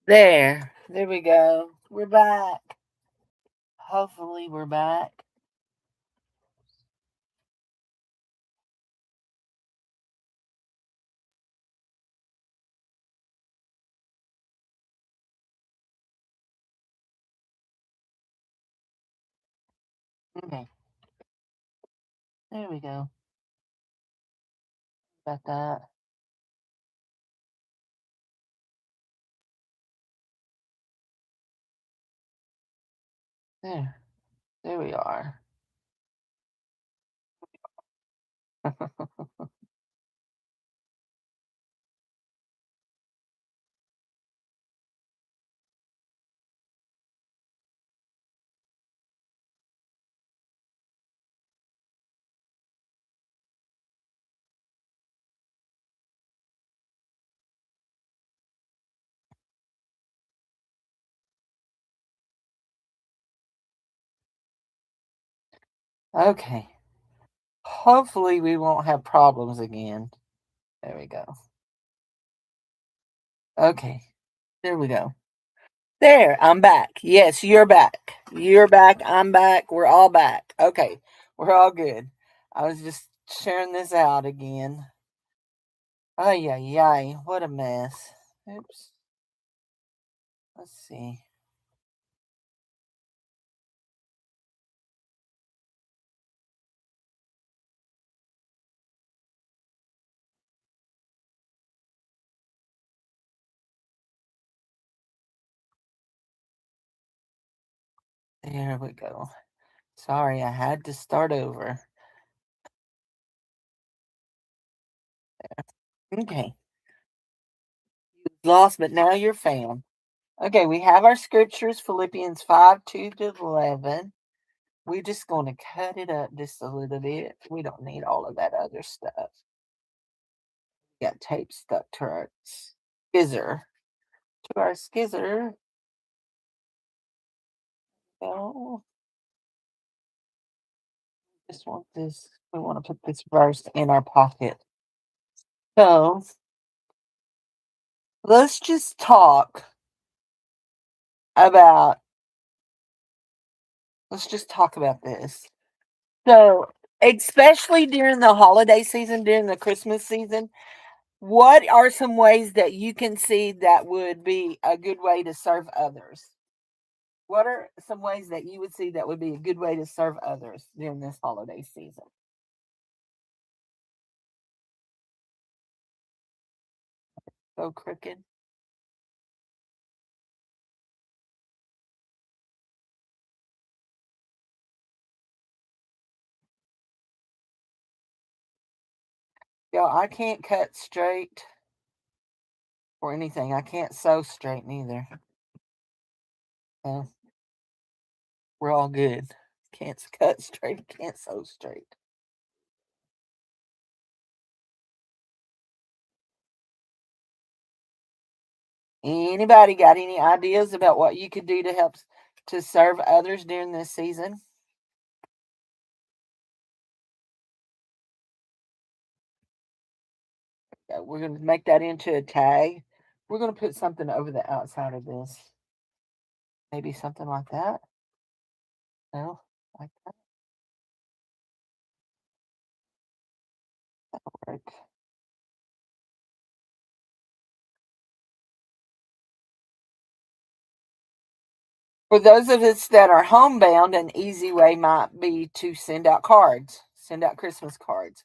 There. There we go. We're back. Hopefully, we're back. Okay. There we go. Got that. There. There we are. Okay. Hopefully, we won't have problems again. There we go. Okay. There we go. There. I'm back. Yes, you're back. You're back. I'm back. We're all back. Okay. We're all good. I was just sharing this out again. Ay, ay, ay. What a mess. Oops. Let's see. There we go. Sorry, I had to start over. Okay. Lost, but now you're found. Okay, we have our scriptures, Philippians 5, 2 to 11. We're just going to cut it up just a little bit. We don't need all of that other stuff. Got tape stuck to our skizzer. To our skizzer. Oh, just want this. We want to put this verse in our pocket. So let's just talk about let's just talk about this. So, especially during the holiday season, during the Christmas season, what are some ways that you can see that would be a good way to serve others? What are some ways that you would see that would be a good way to serve others during this holiday season? So crooked. Yo, I can't cut straight or anything. I can't sew straight neither. So we're all good. Can't cut straight, can't sew straight. Anybody got any ideas about what you could do to help to serve others during this season? Yeah, we're going to make that into a tag. We're going to put something over the outside of this. Maybe something like that. No, like that. Work. For those of us that are homebound, an easy way might be to send out cards, send out Christmas cards.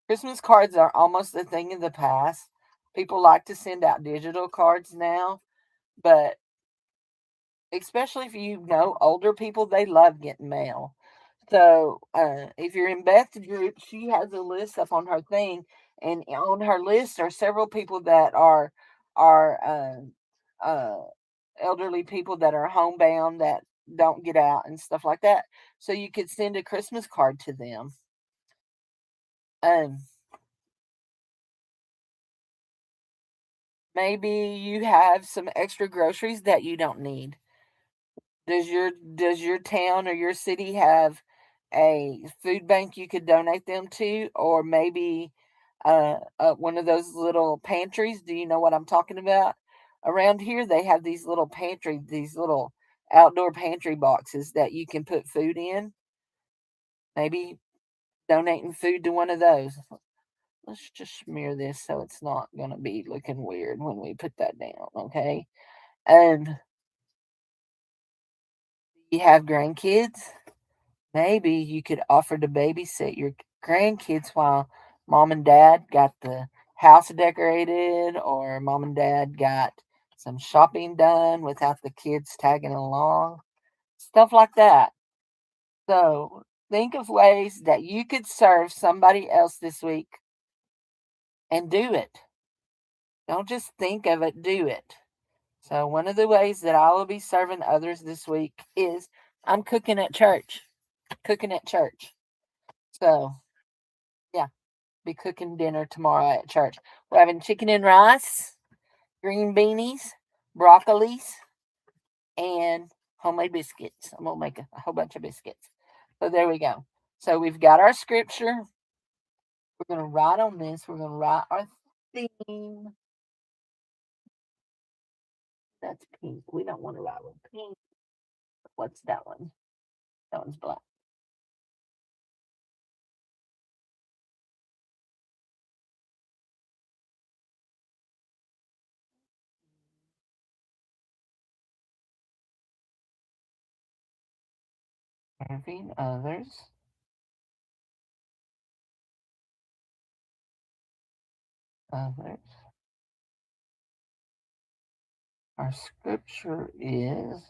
Christmas cards are almost a thing of the past. People like to send out digital cards now, but especially if you know older people, they love getting mail. So if you're in Beth's group, she has a list up on her thing, and on her list are several people that are elderly people that are homebound that don't get out and stuff like that. So you could send a Christmas card to them. Um, Maybe you have some extra groceries that you don't need. Does your town or your city have a food bank you could donate them to, or maybe one of those little pantries? Do you know what I'm talking about? Around here, they have these little outdoor pantry boxes that you can put food in. Maybe donating food to one of those. Let's just smear this so it's not going to be looking weird when we put that down, okay? And you have grandkids, maybe you could offer to babysit your grandkids while mom and dad got the house decorated or mom and dad got some shopping done without the kids tagging along. Stuff like that. So think of ways that you could serve somebody else this week and do it. Don't just think of it, do it. So, one of the ways that I will be serving others this week is I'm cooking at church. Cooking at church. So, yeah, be cooking dinner tomorrow at church. We're having chicken and rice, green beanies, broccolis, and homemade biscuits. I'm going to make a whole bunch of biscuits. So, there we go. So, we've got our scripture. We're going to write on this. We're going to write our theme. That's pink. We don't want to write with pink. What's that one? That one's black. Serving others. Others. Our scripture is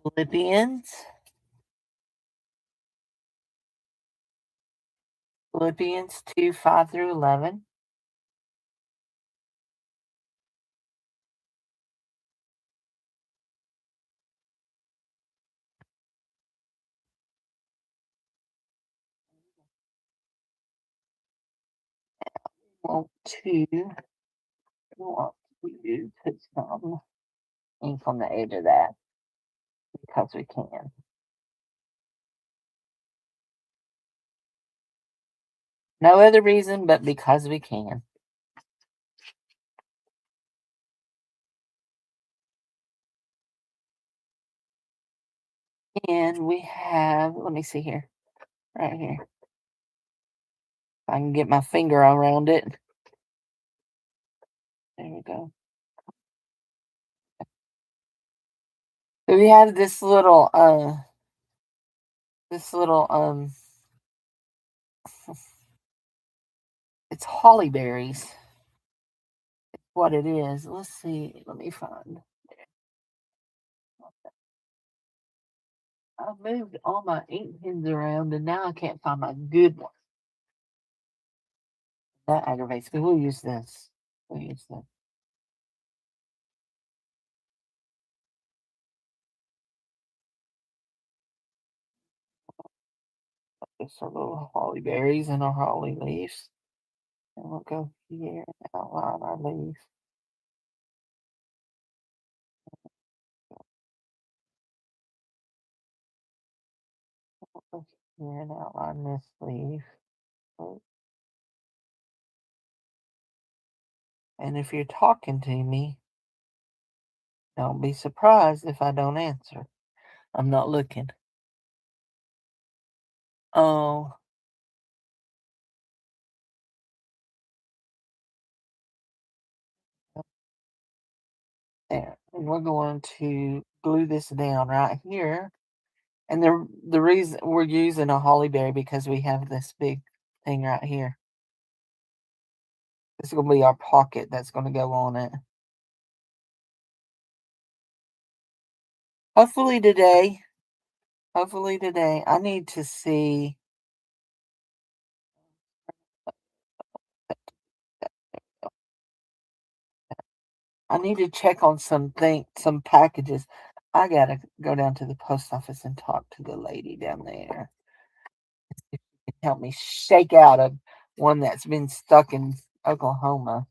Philippians. Philippians 2 5 through 11. Want to want to put some ink on the edge of that because we can. No other reason but because we can. And we have, let me see here, right here. If I can get my finger around it. There we go. So we have this little it's holly berries. It's what it is. Let's see. Let me find. I moved all my ink pens around and now I can't find my good one. That aggravates me. We'll use this. We'll use this. Just our little holly berries and our holly leaves. And we'll go here and outline our leaf. We'll go here and outline this leaf. And if you're talking to me, don't be surprised if I don't answer. I'm not looking. Oh, there. And we're going to glue this down right here. And the reason we're using a holly berry because we have this big thing right here. This is gonna be our pocket that's gonna go on it. Hopefully today. Hopefully today. I need to see. I need to check on some packages. I gotta go down to the post office and talk to the lady down there. If she can help me shake out a one that's been stuck in Oklahoma.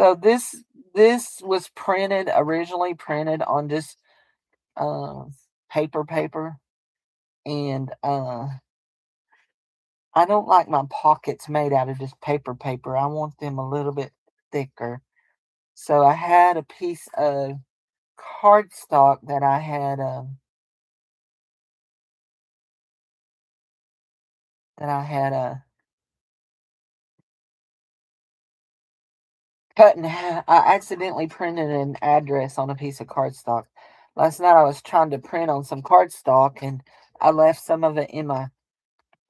So this was originally printed on just uh, paper, and I don't like my pockets made out of just paper. I want them a little bit thicker. So I had a piece of cardstock that I had cut in half. I accidentally printed an address on a piece of cardstock. Last night I was trying to print on some cardstock and I left some of it in my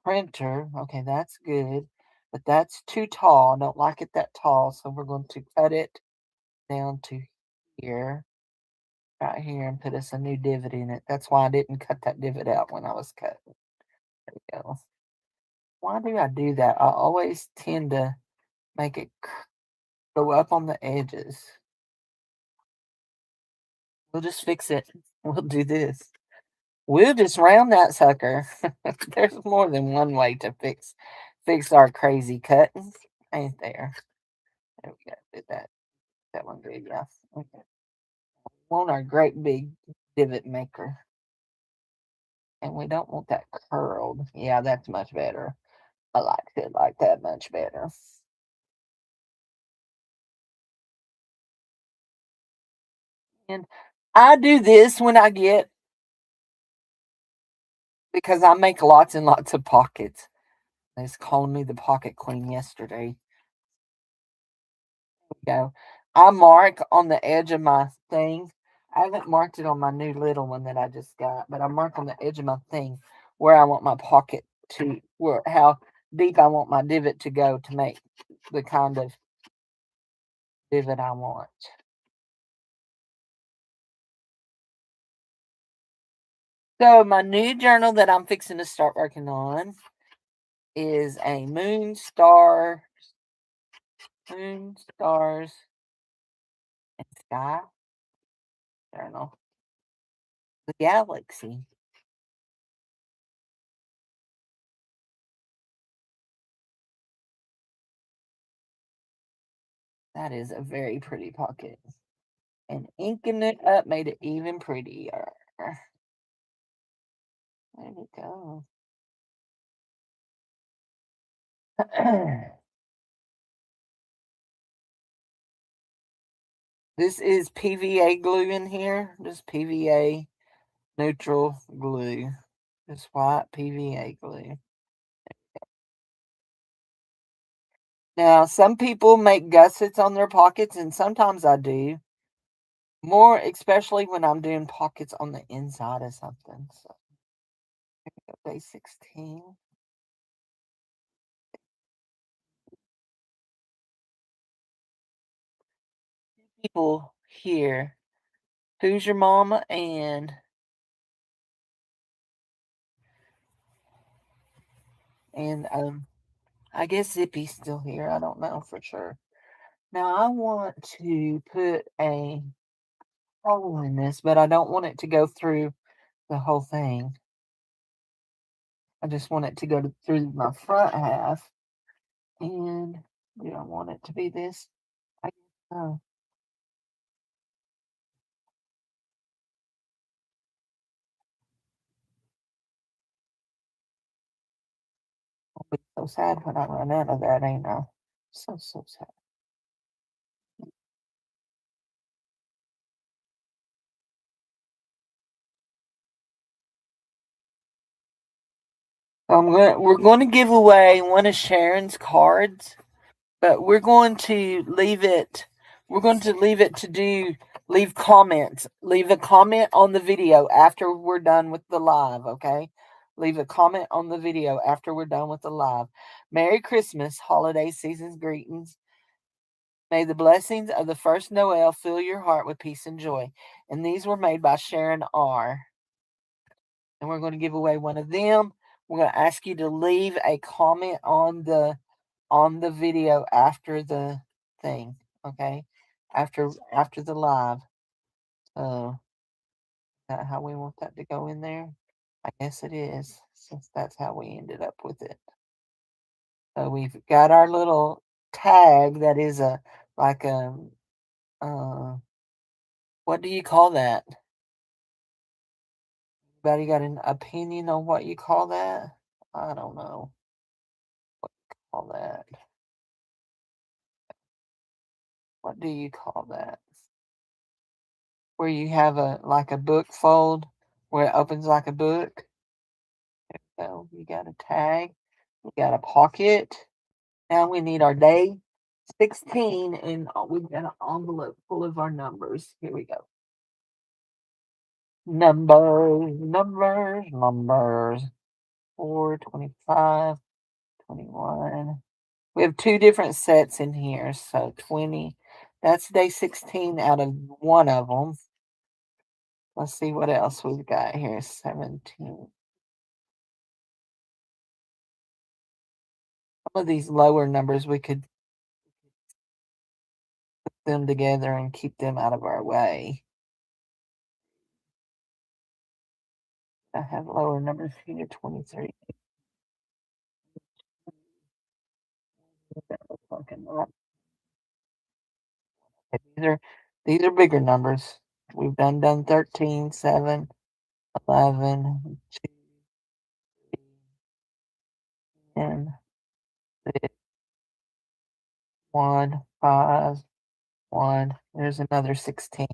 printer. Okay, that's good. But that's too tall. I don't like it that tall. So we're going to cut it down to here, right here, and put us a new divot in it. That's why I didn't cut that divot out when I was cutting. There we go. Why do I do that? I always tend to make it go up on the edges. We'll just fix it. We'll do this. We'll just round that sucker. There's more than one way to fix our crazy cuttings, ain't there? There we go. Did that one good, yeah. Okay. Want our great big divot maker. And we don't want that curled. Yeah, that's much better. I like it like that much better. And I do this when I get because I make lots and lots of pockets. They was calling me the pocket queen yesterday. Go. I mark on the edge of my thing. I haven't marked it on my new little one that I just got, but I mark on the edge of my thing where I want my pocket to, where how deep I want my divot to go to make the kind of divot I want. So my new journal that I'm fixing to start working on is a moon, stars, and sky journal. The galaxy. That is a very pretty pocket. And inking it up made it even prettier. There we go. This is PVA glue in here. Just PVA neutral glue. Just white PVA glue. Now, some people make gussets on their pockets, and sometimes I do. More especially when I'm doing pockets on the inside of something. So, day 16. People here. Who's your mama? And I guess Zippy's still here. I don't know for sure. Now I want to put a hole in this, but I don't want it to go through the whole thing. I just want it to go through my front half. And do I want it to be this? I don't I'll be so sad when I run out of that, ain't I? So sad. We're going to give away one of Sharon's cards, but we're going to leave it to do leave comments. Leave a comment on the video after we're done with the live, okay? Leave a comment on the video after we're done with the live. Merry Christmas, holiday season's greetings. May the blessings of the first Noel fill your heart with peace and joy. And these were made by Sharon R. And we're going to give away one of them. We're going to ask you to leave a comment on the video after the thing, okay? After the live. So, is that how we want that to go in there? I guess it is, since that's how we ended up with it. So we've got our little tag that is a like a uh what do you call that? Anybody got an opinion on what you call that? I don't know. call that? What do you call that? Where you have like a book fold where it opens like a book. So you got a tag, you got a pocket. Now we need our day 16, and we've got an envelope full of our numbers. Here we go. Numbers. 4, 25, 21. We have two different sets in here. So 20. That's day 16 out of one of them. Let's see what else we've got here. 17. Some of these lower numbers, we could put them together and keep them out of our way. I have lower numbers here. 23. That looks like a lot. Okay, these are bigger numbers. We've done 13, 7, 11, 2, 10, 6, 1, 5, 1. There's another 16.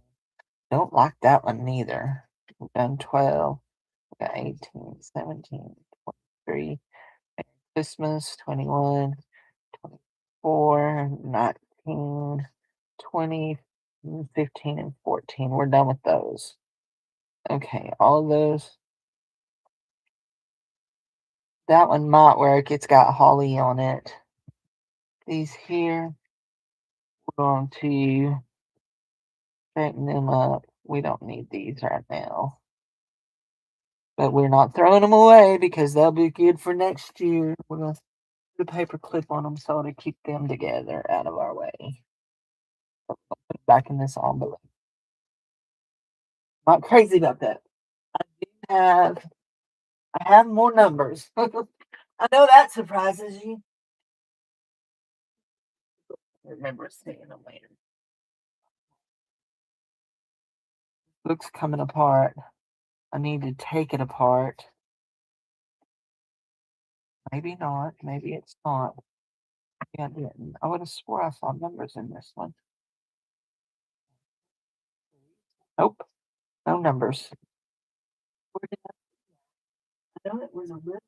Don't like that one neither. We've done 12. We got 18, 17, 23. Christmas, 21, 24, 19, 20, 15, and 14. We're done with those. Okay, all of those. That one might work. It's got holly on it. These here, we're going to straighten them up. We don't need these right now. But we're not throwing them away because they'll be good for next year. We're going to put a paper clip on them so to keep them together out of our way. Put it back in this envelope. Not crazy about that. I have more numbers. I know that surprises you. I remember seeing them later. Book's coming apart. I need to take it apart. Maybe not. Maybe it's not. Yeah, I didn't. I would have swore I saw numbers in this one. Nope. No numbers. I know it was a little.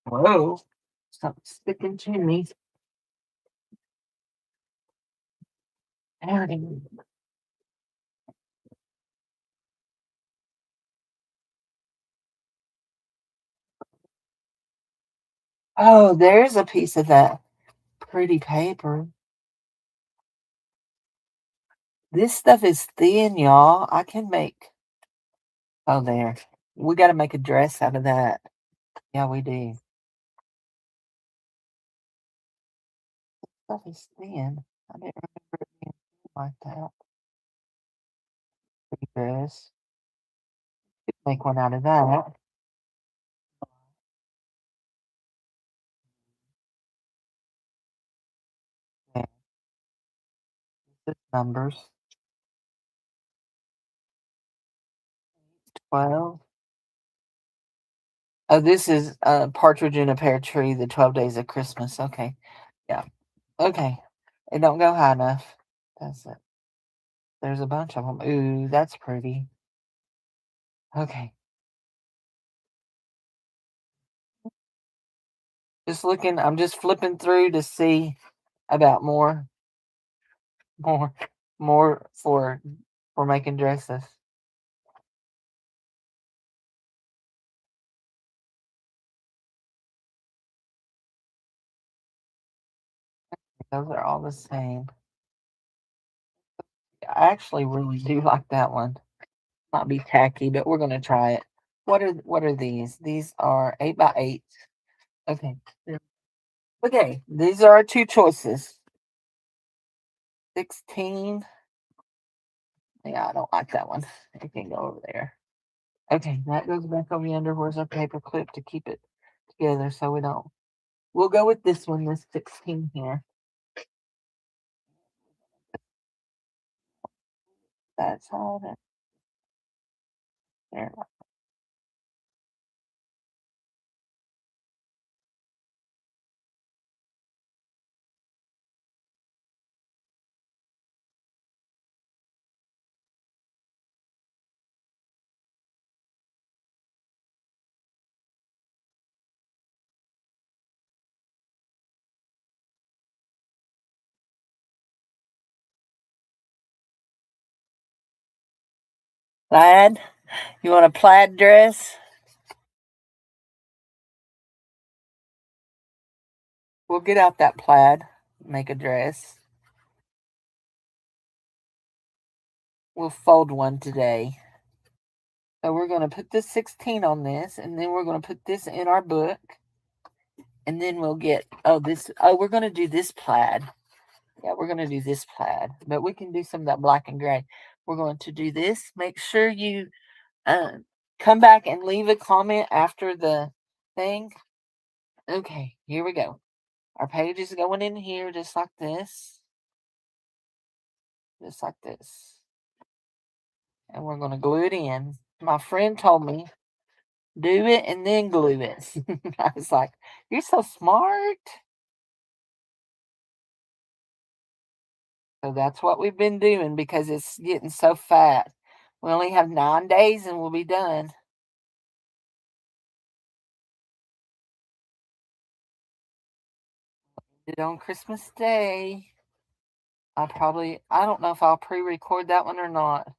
Whoa. Something sticking to me. Oh, there's a piece of that pretty paper. This stuff is thin, y'all. I can make. Oh, there. We got to make a dress out of that. Yeah, we do. Stuff is thin. I didn't remember it being thin like that. Pretty dress. Could make one out of that. Yeah, this numbers. 12. Oh, this is Partridge in a Pear Tree, the 12 Days of Christmas. Okay. Yeah. Okay. It don't go high enough. That's it. There's a bunch of them. Ooh, that's pretty. Okay. Just looking, I'm just flipping through to see about more, more for making dresses. Those are all the same. I actually really do like that one. Might be tacky, but we're gonna try it. What are these? These are 8x8. Okay. Okay, these are our two choices. 16. Yeah, I don't like that one. It can go over there. Okay, that goes back over yonder. Where's our paper clip to keep it together so we don't. We'll go with this one, this 16 here. That's all that. There. Plaid? You want a plaid dress? We'll get out that plaid, make a dress. We'll fold one today. So we're going to put this 16 on this, and then we're going to put this in our book. And then we'll get, we're going to do this plaid. Yeah, we're going to do this plaid. But we can do some of that black and gray. We're going to do this. Make sure you come back and leave a comment after the thing. Okay, here we go. Our page is going in here just like this. Just like this. And we're going to glue it in. My friend told me, do it and then glue it. I was like, you're so smart. So that's what we've been doing because it's getting so fat. We only have 9 days and we'll be done. Did it on Christmas Day. I don't know if I'll pre-record that one or not.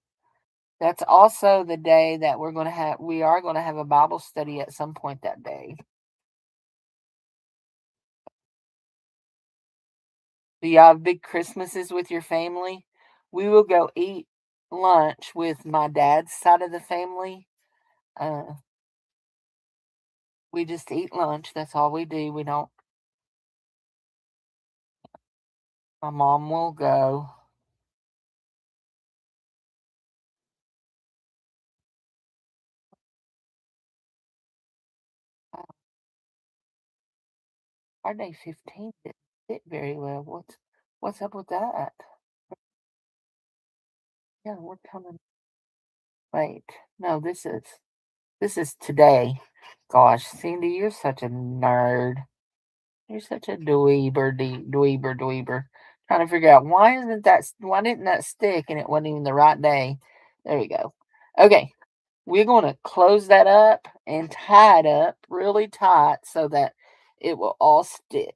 That's also the day that we are going to have a Bible study at some point that day. Do you have big Christmases with your family? We will go eat lunch with my dad's side of the family. We just eat lunch. That's all we do. We don't. My mom will go. Our day 15 didn't fit very well. What's up with that? Yeah, we're coming. Wait, no, this is today. Gosh, Cindy, you're such a nerd. You're such a dweeber. Trying to figure out why didn't that stick and it wasn't even the right day. There we go. Okay, we're going to close that up and tie it up really tight so that it will all stick.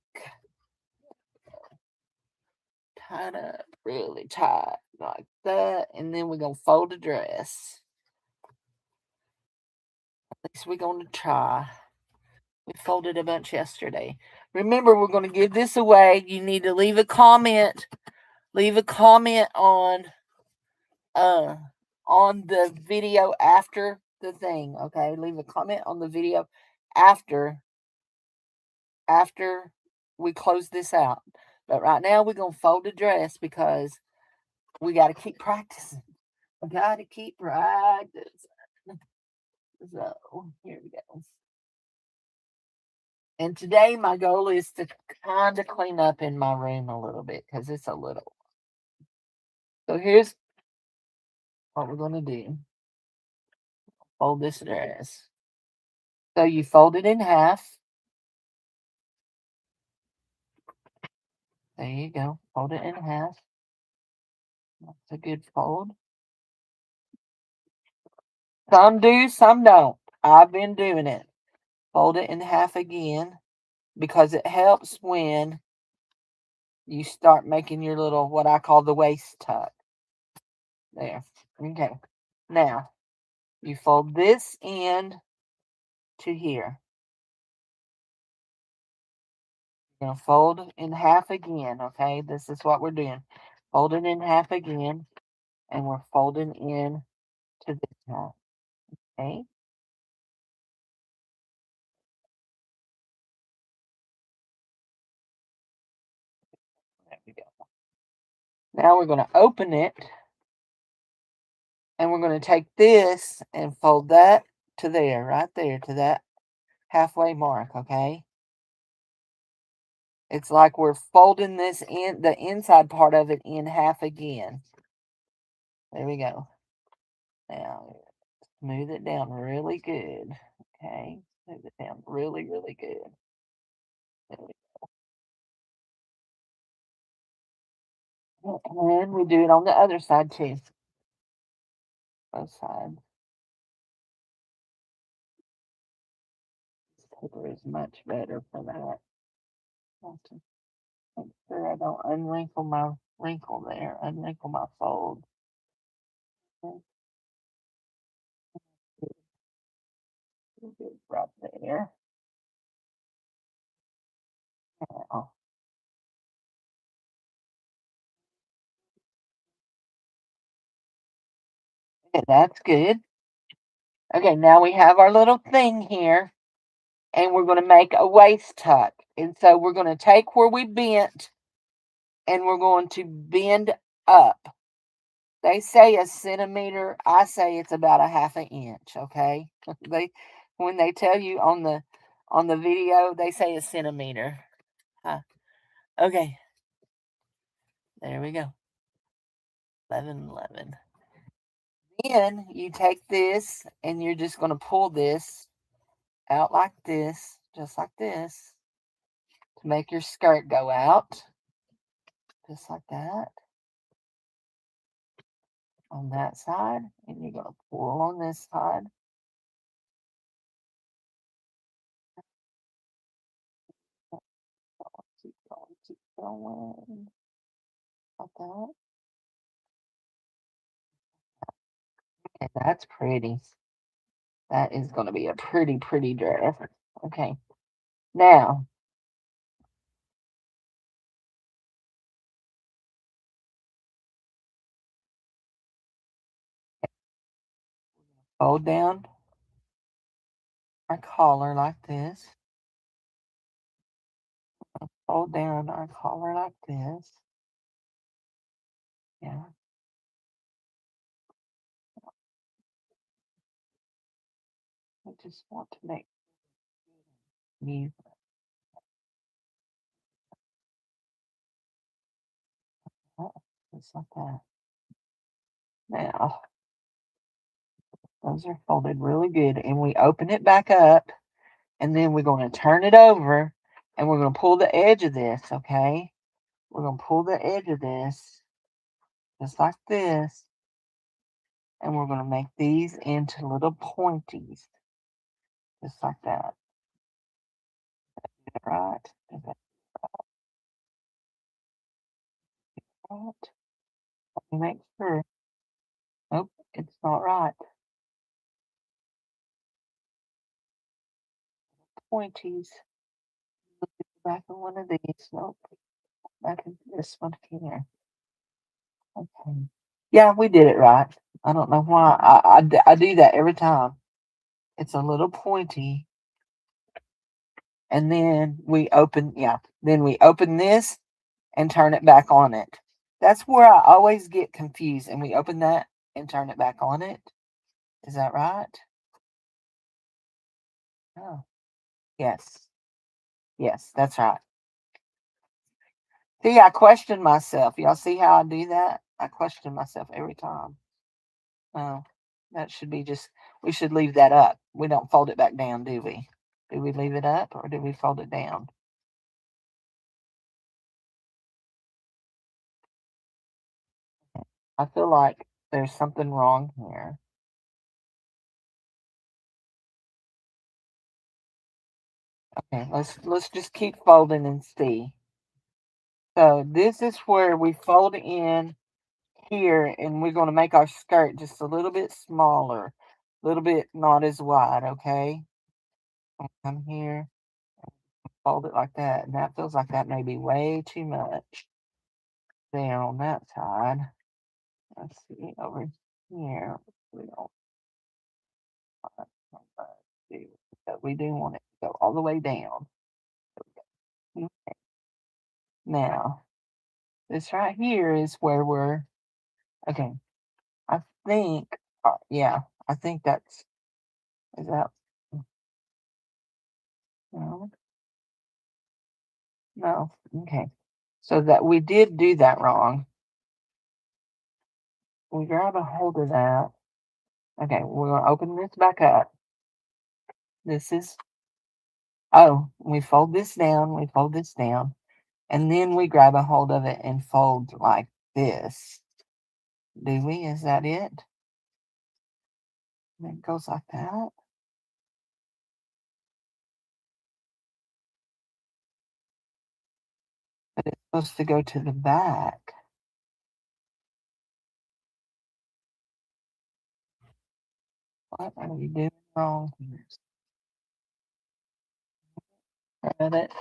Tie it up really tight like that, and then we're going to fold the dress. At least we're going to try. We folded a bunch yesterday. Remember, we're going to give this away. You need to leave a comment. Leave a comment uh on the video after the thing, okay? Leave a comment on the video after we close this out. But right now we're going to fold the dress because we got to keep practicing. We got to keep practicing. So, here we go. And today my goal is to kind of clean up in my room a little bit because it's a little. So here's what we're going to do. Fold this dress. So you fold it in half. There you go. Fold it in half. That's a good fold. Some do, some don't. I've been doing it. Fold it in half again because it helps when you start making your little, what I call the waist tuck. There. Okay. Now, you fold this end to here. You're going to fold in half again, okay? This is what we're doing. Fold it in half again, and we're folding in to this half, okay? There we go. Now we're going to open it, and we're going to take this and fold that to there, right there, to that halfway mark, okay? It's like we're folding the inside part of it in half again. There we go. Now, smooth it down really good, okay? Smooth it down really, really good. There we go. And we do it on the other side too. Both sides. This paper is much better for that. Have to make sure I don't unwrinkle my wrinkle there, unwrinkle my fold. Okay. Right there. Now, okay, that's good. Okay, now we have our little thing here, and we're going to make a waist tuck. And so we're going to take where we bent, and we're going to bend up. They say a centimeter. I say it's about a half an inch. Okay, they when they tell you on the video, they say a centimeter. Huh. Okay, there we go. 11, 11. Then you take this, and you're just going to pull this out like this, just like this, to make your skirt go out, just like that, on that side, and you're going to pull on this side. Keep going, keep going, like that. Okay, that's pretty. That is going to be a pretty, pretty dress. Okay, now, fold down our collar like this. Fold down our collar like this. Yeah. I just want to make you just like that. Now, those are folded really good, and we open it back up, and then we're going to turn it over, and we're going to pull the edge of this, okay? We're going to pull the edge of this just like this, and we're going to make these into little pointies, just like that. Is that right? Is that right? Let me make sure. Nope, it's not right. Pointies. Look at the back of one of these. Nope, back of this one here. Okay. Yeah, we did it right. I don't know why. I do that every time. It's a little pointy, and then we open, yeah, then we open this and turn it back on it. That's where I always get confused. And we open that and turn it back on it. Is that right? Oh, yes. Yes, that's right. See, I question myself. Y'all see how I do that? I question myself every time. Oh, that should be just, we should leave that up. We don't fold it back down, do we? Do we leave it up or do we fold it down? I feel like there's something wrong here. Okay, let's just keep folding and see. So this is where we fold in here, and we're going to make our skirt just a little bit smaller, a little bit not as wide. Okay, come here, fold it like that, and that feels like that may be way too much there on that side. Let's see over here. We don't want that to do, but we do want it to go all the way down. Okay. Now, this right here is where we're okay. I think, yeah, I think that's is that no, no, okay. So that we did do that wrong. We grab a hold of that. Okay, we're gonna open this back up. This is oh, we fold this down. We fold this down. And then we grab a hold of it and fold like this. Do we? Is that it? And it goes like that. But it's supposed to go to the back. What are we doing wrong here? Got it.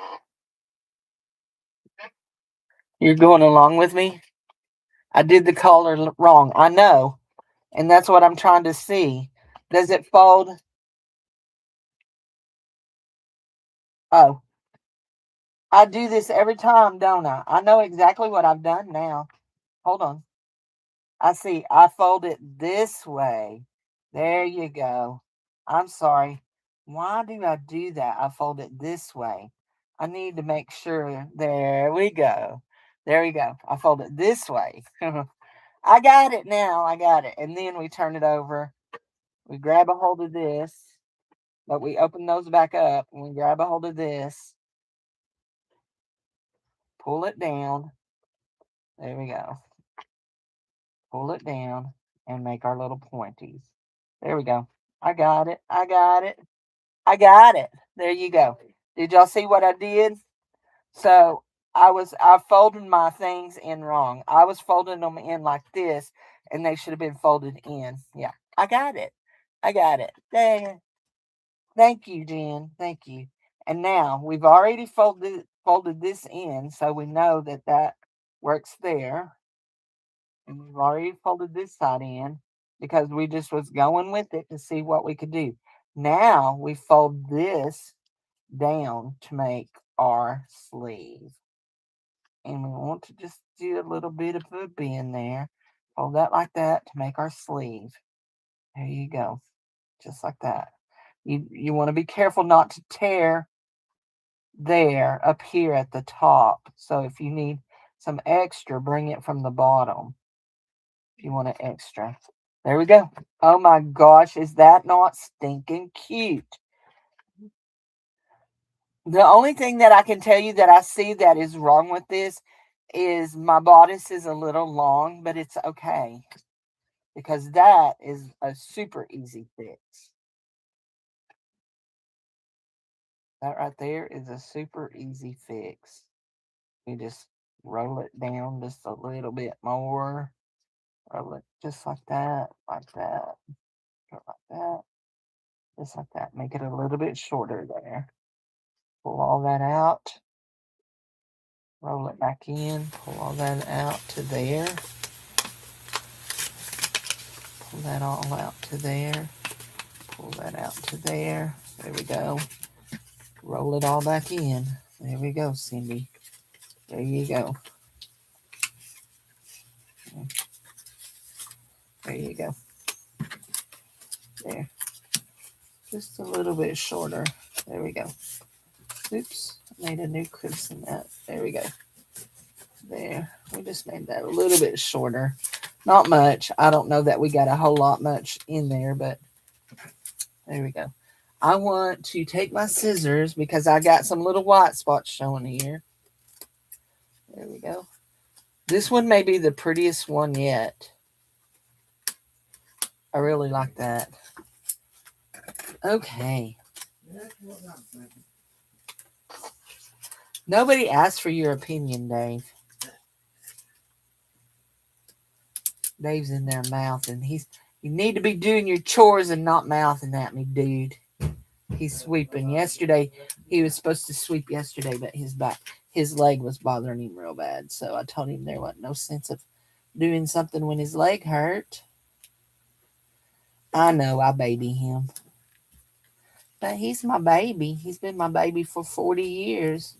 You're going along with me? I did the collar wrong. I know. And that's what I'm trying to see. Does it fold? Oh, I do this every time, don't I? I know exactly what I've done now. Hold on. I see. I fold it this way. There you go. I'm sorry. Why do I do that? I fold it this way. I need to make sure. There we go. There we go. I fold it this way. I got it now. I got it. And then we turn it over. We grab a hold of this, but we open those back up and we grab a hold of this, pull it down. There we go. Pull it down and make our little pointies. There we go. I got it. I got it. I got it. There you go. Did y'all see what I did? So I folded my things in wrong. I was folding them in like this, and they should have been folded in. Yeah, I got it. I got it. Dang. Thank you, Jen. Thank you. And now we've already folded this in, so we know that that works there. And we've already folded this side in because we just was going with it to see what we could do. Now we fold this down to make our sleeve. And we want to just do a little bit of a bend there. Fold that like that to make our sleeve. There you go. Just like that. You want to be careful not to tear there up here at the top. So if you need some extra, bring it from the bottom. If you want it extra. There we go. Oh my gosh, is that not stinking cute? The only thing that I can tell you that I see that is wrong with this is my bodice is a little long, but it's okay because that is a super easy fix. That right there is a super easy fix. You just roll it down just a little bit more. Roll it just like that, like that, just like that. Make it a little bit shorter there. Pull all that out. Roll it back in. Pull all that out to there. Pull that all out to there. Pull that out to there. There we go. Roll it all back in. There we go, Cindy. There you go. There you go. There. Just a little bit shorter. There we go. Oops. Made a new crease in that. There we go. There. We just made that a little bit shorter. Not much. I don't know that we got a whole lot much in there, but there we go. I want to take my scissors because I got some little white spots showing here. There we go. This one may be the prettiest one yet. I really like that. Okay. Nobody asked for your opinion, Dave. Dave's in there mouthing. You need to be doing your chores and not mouthing at me, dude. He's sweeping. Yesterday, he was supposed to sweep yesterday, but his leg was bothering him real bad. So I told him there wasn't no sense of doing something when his leg hurt. I know I baby him. But he's my baby. He's been my baby for 40 years.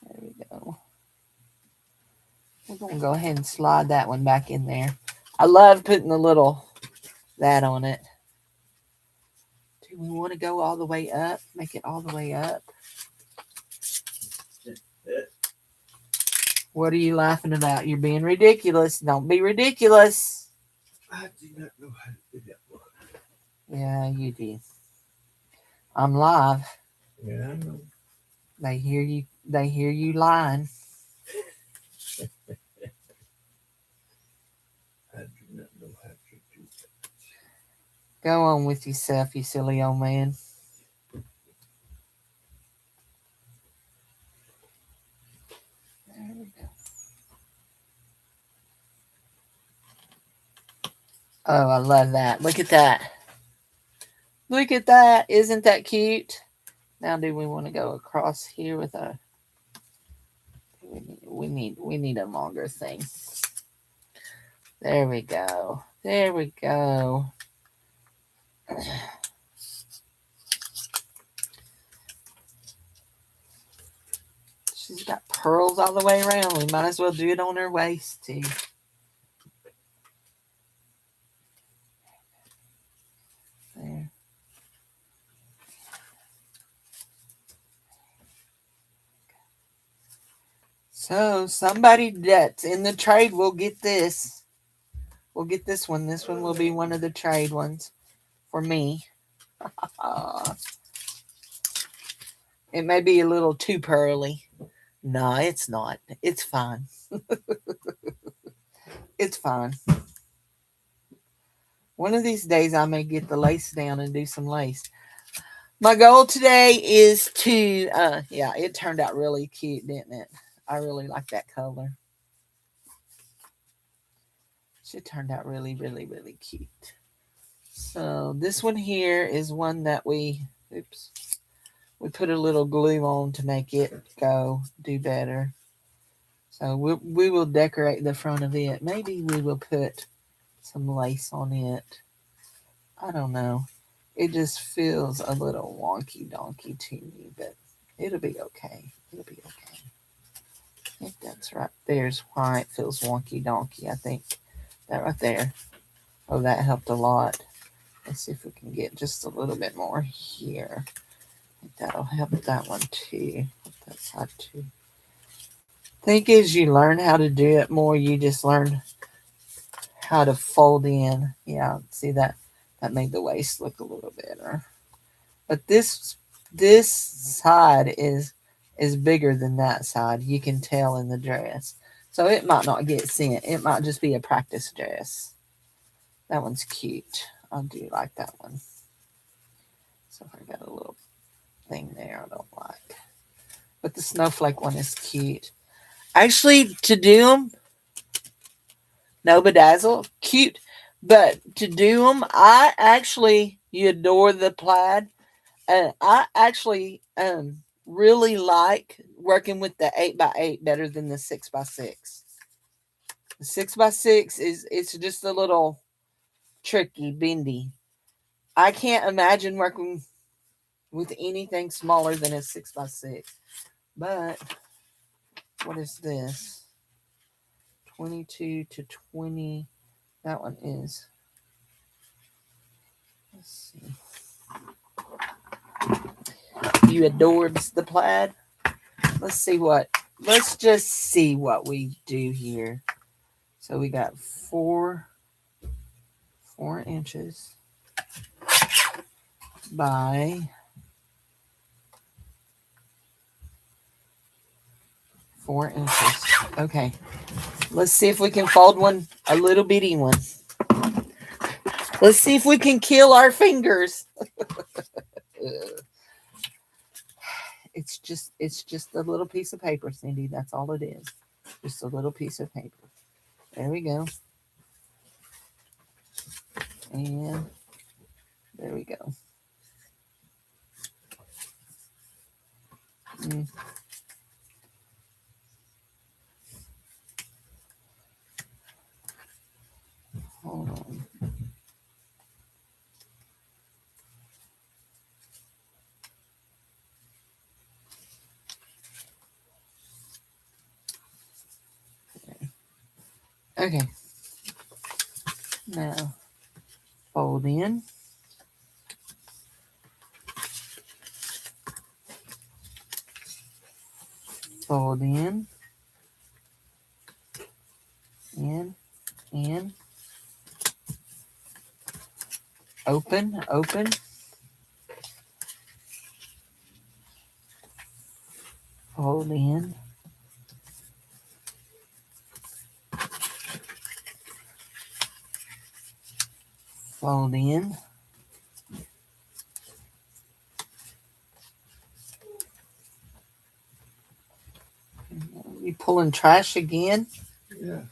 There we go. We're going to go ahead and slide that one back in there. I love putting the little that on it. Do we want to go all the way up? Make it all the way up? What are you laughing about? You're being ridiculous. Don't be ridiculous. I do not know how to do that one. Yeah, you do. I'm live. Yeah, I know. They hear you lying. I do not know how to do that. Go on with yourself, you silly old man. There we go. Oh, I love that. Look at that. Look at that. Isn't that cute? Now, do we want to go across here with a? We need a longer thing. There we go. There we go. She's got pearls all the way around. We might as well do it on her waist too. There. So somebody that's in the trade will get this. We'll get this one. This one will be one of the trade ones for me. It may be a little too pearly. No, it's not. It's fine. It's fine. One of these days I may get the lace down and do some lace. My goal today is to, yeah, it turned out really cute, didn't it? I really like that color. She turned out really, really, really cute. So this one here is one that we put a little glue on to make it do better. So we will decorate the front of it. Maybe we will put some lace on it. I don't know. It just feels a little wonky donkey to me, but it'll be okay. It'll be okay. I think that's right. There's why it feels wonky donkey. I think that right there. Oh, that helped a lot. Let's see if we can get just a little bit more here. I think that'll help that one too. That side too. I think as you learn how to do it more, you just learn how to fold in. Yeah, see that made the waist look a little better. But this side is bigger than that side. You can tell in the dress. So it might not get sent. It might just be a practice dress. That one's cute. I do like that one. So I got a little thing there I don't like. But the snowflake one is cute. Actually, to do them, no bedazzle, cute. But to do them, you adore the plaid. I actually really like working with the 8x8 better than the 6x6. The 6x6 it's just a little tricky, bendy. I can't imagine working with anything smaller than a 6x6. But what is this? 22 to 20. That one is. Let's see. You adored the plaid. Let's just see what we do here. So we got 4 inches by 4 inches. Okay. Let's see if we can fold one, a little bitty one. Let's see if we can kill our fingers. It's just a little piece of paper, Cindy. That's all it is. Just a little piece of paper. There we go. And there we go. Hold on. Okay. Now, fold in. Fold in. In. Open. Fold in. Fold in. You pulling trash again? Yeah.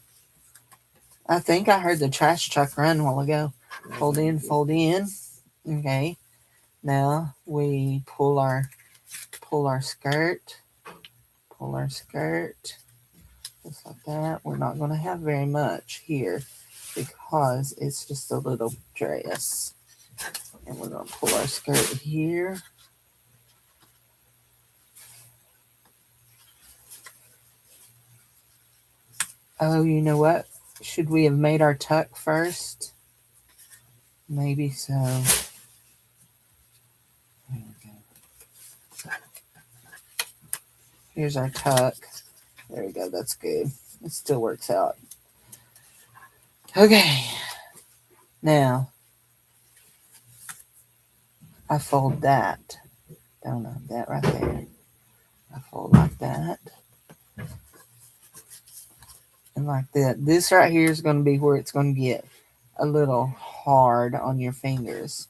I think I heard the trash truck run a while ago. Fold in. Okay. Now we pull our pull our skirt. Pull our skirt. Just like that. We're not going to have very much here because it's just a little dress. And we're going to pull our skirt here. Oh, you know what? Should we have made our tuck first? Maybe so. There we go. Here's our tuck. There we go. That's good. It still works out. Okay. Now, I fold that. Don't I? That right there. I fold like that. And like that. This right here is going to be where it's going to get a little hard on your fingers.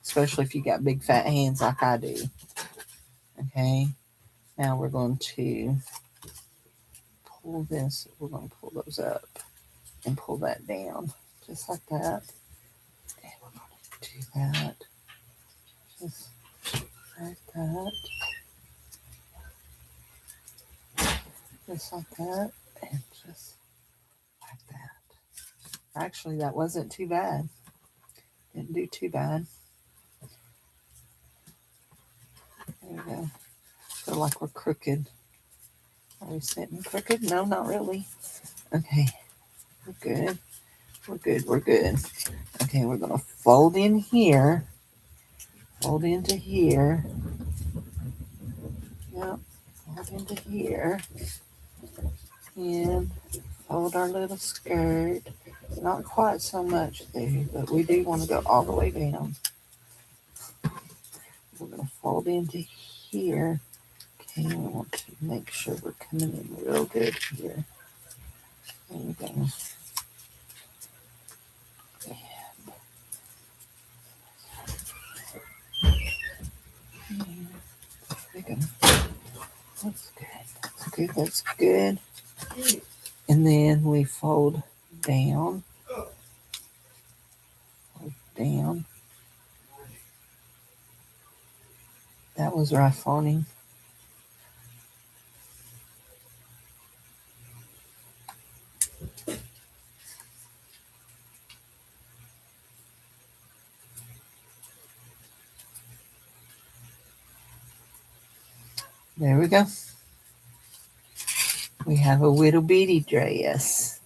Especially if you got big fat hands like I do. Okay. Now we're going to pull this. We're going to pull those up and pull that down. Just like that. And we're going to do that. Just like that. Just like that. And just like that. Actually, that wasn't too bad. Didn't do too bad. There we go. Feel like we're crooked. Are we sitting crooked? No, not really. Okay. We're good. We're good. We're good. Okay, we're going to fold in here. Fold into here. Yep. Fold into here. And fold our little skirt. Not quite so much there, but we do want to go all the way down. We're going to fold into here. Okay, we want to make sure we're coming in real good here. There we go. There we go. That's good. That's good. That's good. And then we fold down. Fold down. That was rough on him. There we go. We have a little bitty dress.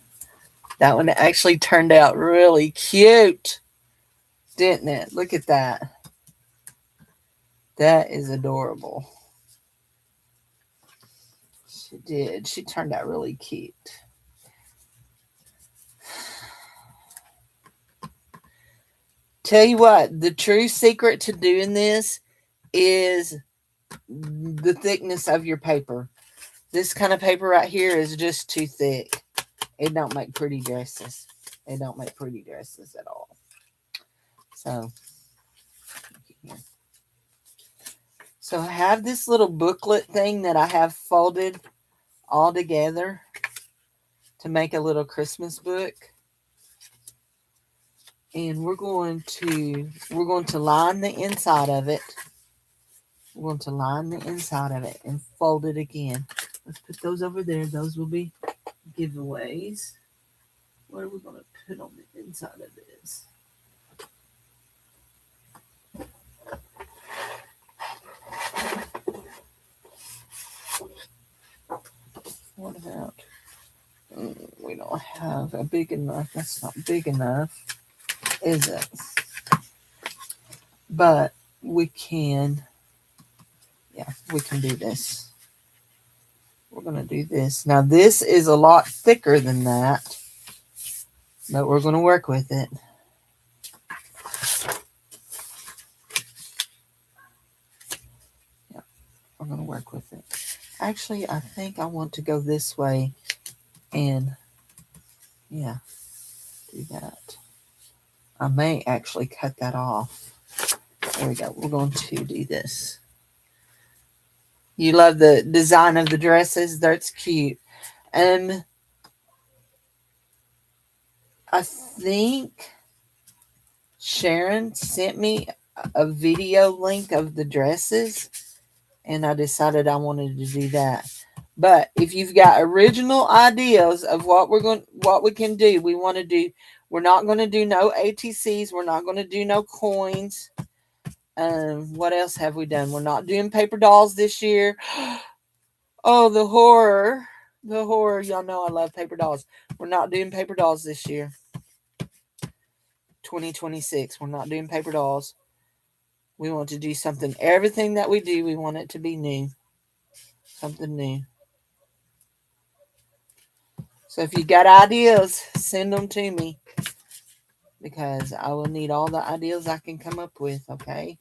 That one actually turned out really cute, didn't it? Look at that. That is adorable. She did. She turned out really cute. Tell you what, the true secret to doing this is the thickness of your paper. This kind of paper right here is just too thick. It don't make pretty dresses. It don't make pretty dresses at all. So I have this little booklet thing that I have folded all together to make a little Christmas book. And we're going to line the inside of it. We're going to line the inside of it and fold it again. Let's put those over there. Those will be giveaways. What are we going to put on the inside of this? What about, we don't have a big enough. That's not big enough, is it? But we can, yeah, we can do this. We're going to do this. Now, this is a lot thicker than that, but we're going to work with it. Yeah, we're going to work with it. Actually, I think I want to go this way and, yeah, do that. I may actually cut that off. There we go. We're going to do this. You love the design of the dresses? That's cute. I think Sharon sent me a video link of the dresses, and I decided I wanted to do that. But if you've got original ideas of what we can do, we want to do. We're not going to do no ATCs. We're not going to do no coins. What else have we done? We're not doing paper dolls this year. Oh, the horror. The horror. Y'all know I love paper dolls. We're not doing paper dolls this year. 2026. We're not doing paper dolls. We want to do something. Everything that we do, we want it to be new. Something new. So if you got ideas, send them to me. Because I will need all the ideas I can come up with, okay?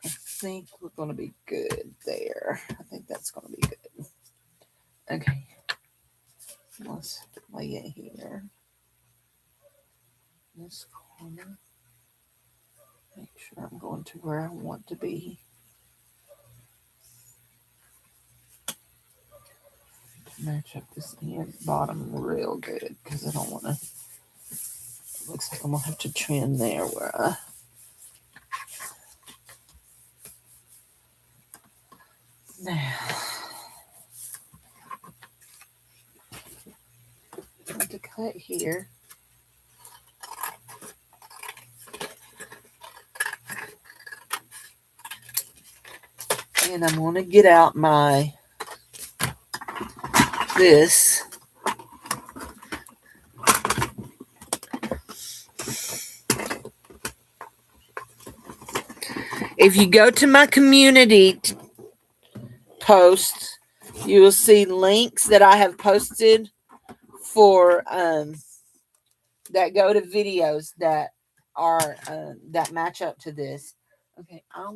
I think we're going to be good there. I think that's going to be good. Okay. Let's lay it here. This corner. Make sure I'm going to where I want to be. Match up this end bottom real good because I don't want to. Looks like I'm going to have to trim there where I. Now. I'm going to cut here. And I'm going to get out my this. If you go to my community posts, you will see links that I have posted for that go to videos that are that match up to this. Okay, I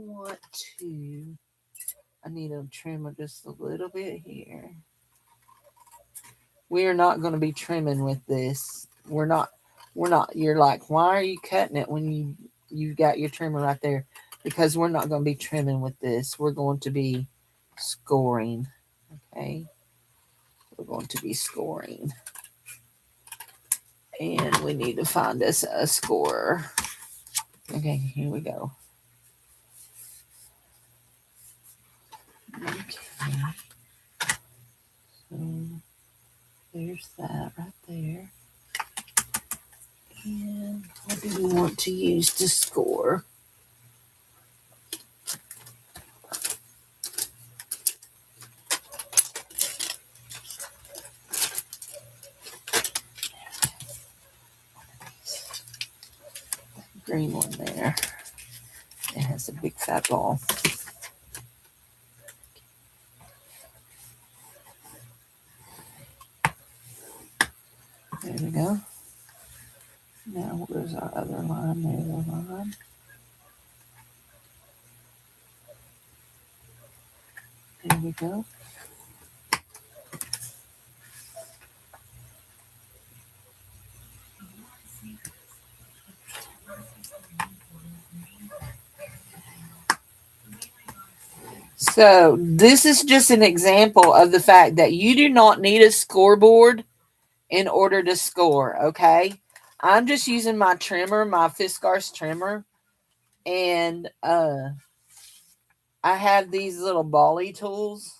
need a trimmer just a little bit here. We are not going to be trimming with this. We're not. You're like, why are you cutting it when you got your trimmer right there? Because we're not going to be trimming with this. We're going to be scoring. Okay. We're going to be scoring. And we need to find us a scorer. Okay, here we go. Okay. So there's that right there. And what do we want to use to score? Green one there. It has a big fat ball. There we go. Now where's our other line? There's the line. There we go. So this is just an example of the fact that you do not need a scoreboard in order to score, okay? I'm just using my trimmer, my Fiskars trimmer, and I have these little bally tools,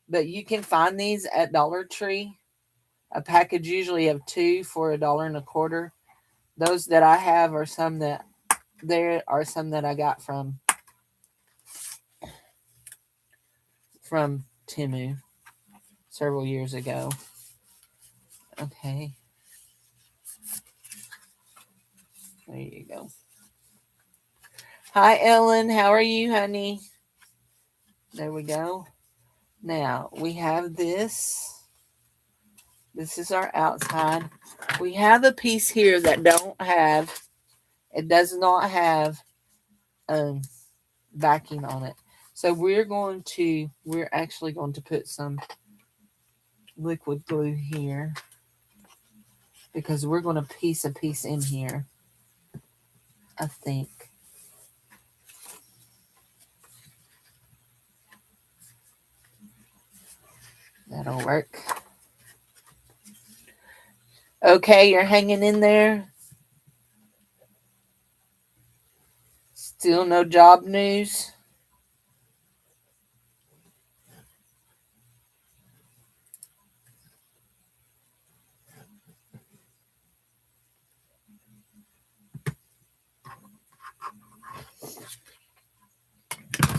but you can find these at Dollar Tree. A package usually of 2 for $1.25. Those that I have are some that I got from Temu several years ago. Okay. There you go. Hi, Ellen. How are you, honey? There we go. Now, we have this. This is our outside. We have a piece here that it does not have backing on it. So we're actually going to put some liquid glue here because we're going to piece a piece in here, I think. That'll work. Okay, you're hanging in there. Still no job news.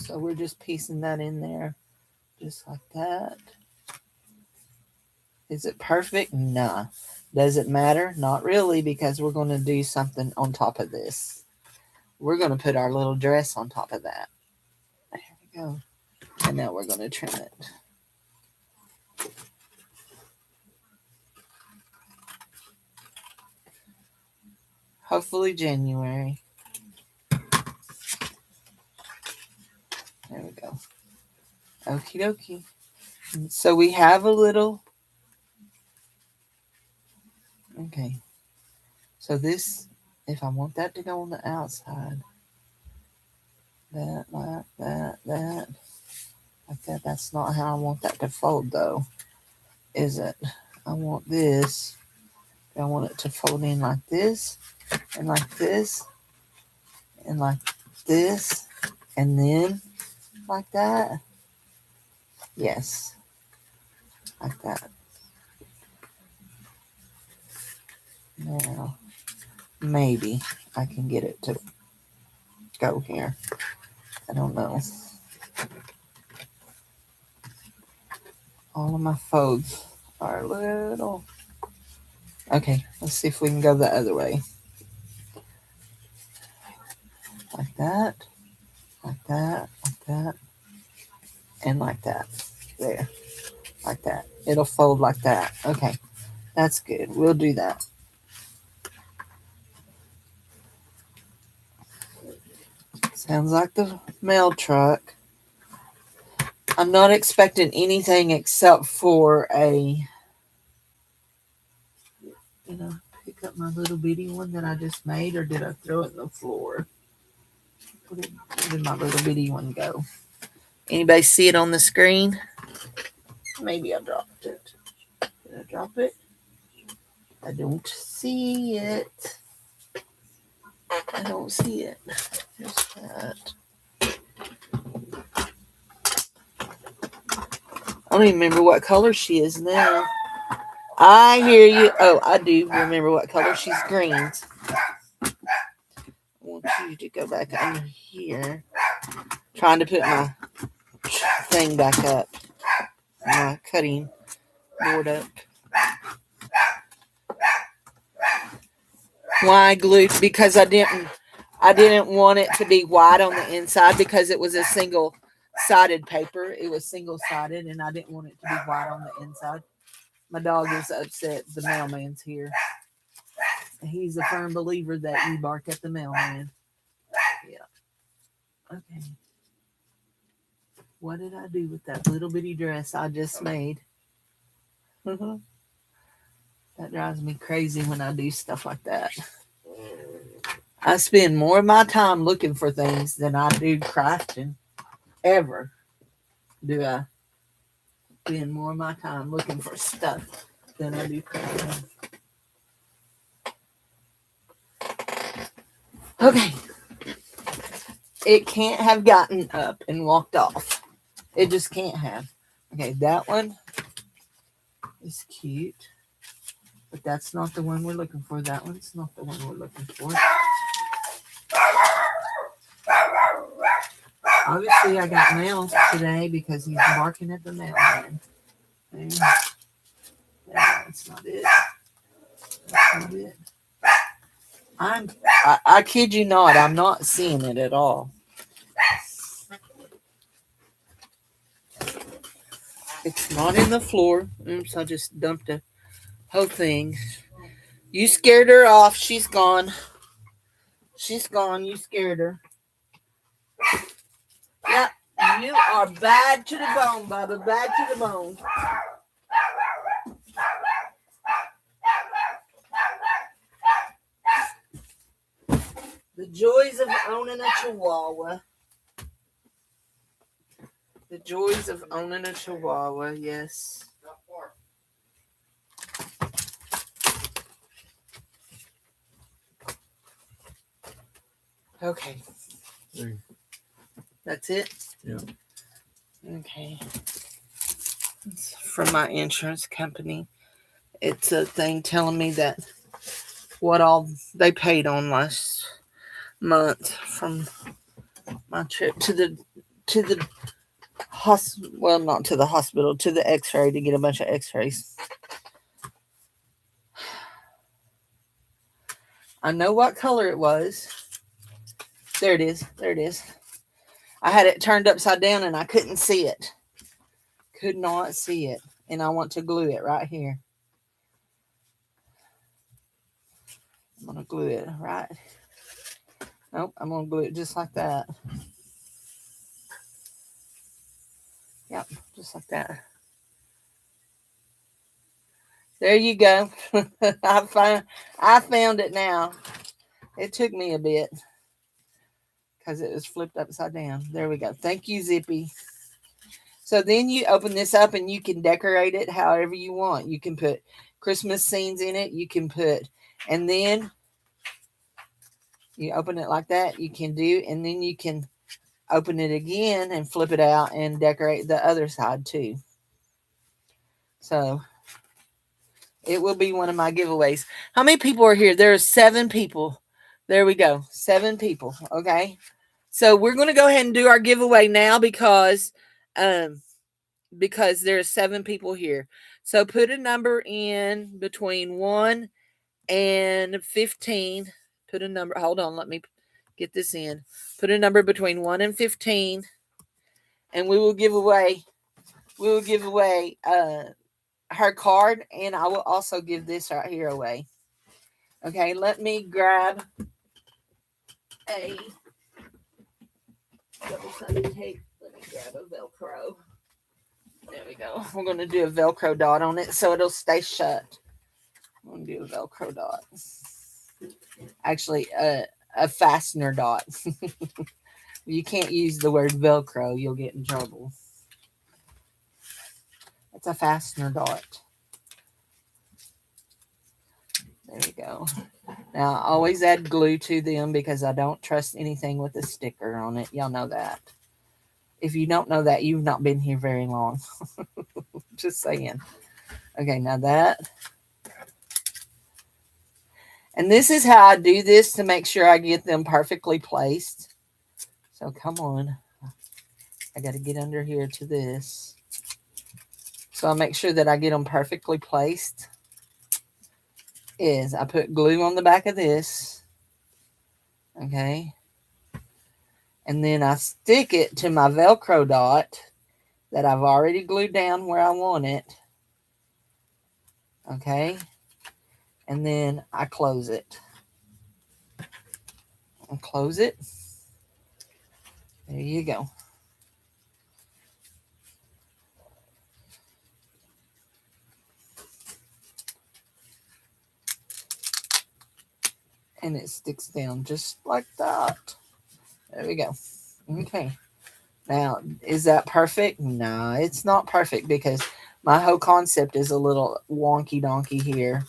So we're just piecing that in there. Just like that. Is it perfect? Nah. Does it matter? Not really, because we're going to do something on top of this. We're going to put our little dress on top of that. There we go. And now we're going to trim it. Hopefully January. There we go. Okie dokie. So we have a little. Okay. So this, if I want that to go on the outside, that, like that, like that. That's not how I want that to fold, though, is it? I want this. I want it to fold in like this, and like this, and like this, and then like that. Yes, like that. Now, maybe I can get it to go here. I don't know. All of my folds are little. Okay, let's see if we can go the other way. Like that, like that, like that, and like that. There, like that. It'll fold like that. Okay, that's good. We'll do that. Sounds like the mail truck. I'm not expecting anything except for a, pick up my little bitty one that I just made, or did I throw it on the floor? Where did my little bitty one go? Anybody see it on the screen? Maybe I dropped it. Did I drop it? I don't see it. I don't see it. Here's that. I don't even remember what color she is now. I hear you. Oh, I do remember what color she's. Greens. I want you to go back under here. Trying to put my thing back up. My cutting board up. Why glue? Because I didn't want it to be white on the inside because it was a single-sided paper. It was single-sided, and I didn't want it to be white on the inside. My dog is upset. The mailman's here. He's a firm believer that you bark at the mailman. Yeah. Okay. What did I do with that little bitty dress I just made? That drives me crazy when I do stuff like that. I spend more of my time looking for things than I do crafting. Ever do I spend more of my time looking for stuff than I do crafting. Okay. It can't have gotten up and walked off. It just can't have. Okay, that one is cute. But that's not the one we're looking for. That one's not the one we're looking for. Obviously, I got mail today because he's barking at the mailman. That's not it. That's not it. I kid you not, I'm not seeing it at all. It's not in the floor. Oops, I just dumped the whole thing. You scared her off. She's gone. She's gone. You scared her. Yep. You are bad to the bone, Bubba. Bad to the bone. The joys of owning a Chihuahua. The joys of owning a Chihuahua, yes. Okay. That's it? Yeah. Okay. It's from my insurance company. It's a thing telling me that what all they paid on last month from my trip to the to the well, not to the hospital, to the x-ray to get a bunch of x-rays. I know what color it was. There it is. There it is. I had it turned upside down and I couldn't see it. Could not see it. And I want to glue it right here. I'm going to glue it right. Nope, I'm going to glue it just like that. Yep, just like that. There you go. I found it now. It took me a bit because it was flipped upside down. There we go. Thank you, Zippy. So then you open this up and you can decorate it however you want. You can put Christmas scenes in it. You can put, and then you open it like that. You can do, and then you can open it again and flip it out and decorate the other side too. So it will be one of my giveaways. How many people are here? There are 7 people. There we go. 7 people. Okay. So we're going to go ahead and do our giveaway now because there are 7 people here. So put a number in between 1 and 15. Put a number. Hold on. Let me get this in. Put a number between 1 and 15. And we will give away her card, and I will also give this right here away. Okay, let me grab a double-sided tape. Let me grab a Velcro. There we go. We're going to do a Velcro dot on it so it'll stay shut. I'm going to do a Velcro dot. Actually, a fastener dot. You can't use the word Velcro. You'll get in trouble. It's a fastener dot. There we go. Now, I always add glue to them because I don't trust anything with a sticker on it. Y'all know that. If you don't know that, you've not been here very long. Just saying. Okay, now that. And this is how I do this to make sure I get them perfectly placed. So come on. I got to get under here to this. So I make sure that I get them perfectly placed. Is I put glue on the back of this. Okay. And then I stick it to my Velcro dot that I've already glued down where I want it. Okay. And then I close it. And close it. There you go. And it sticks down just like that. There we go. Okay. Now, is that perfect? No, it's not perfect because my whole concept is a little wonky donkey here.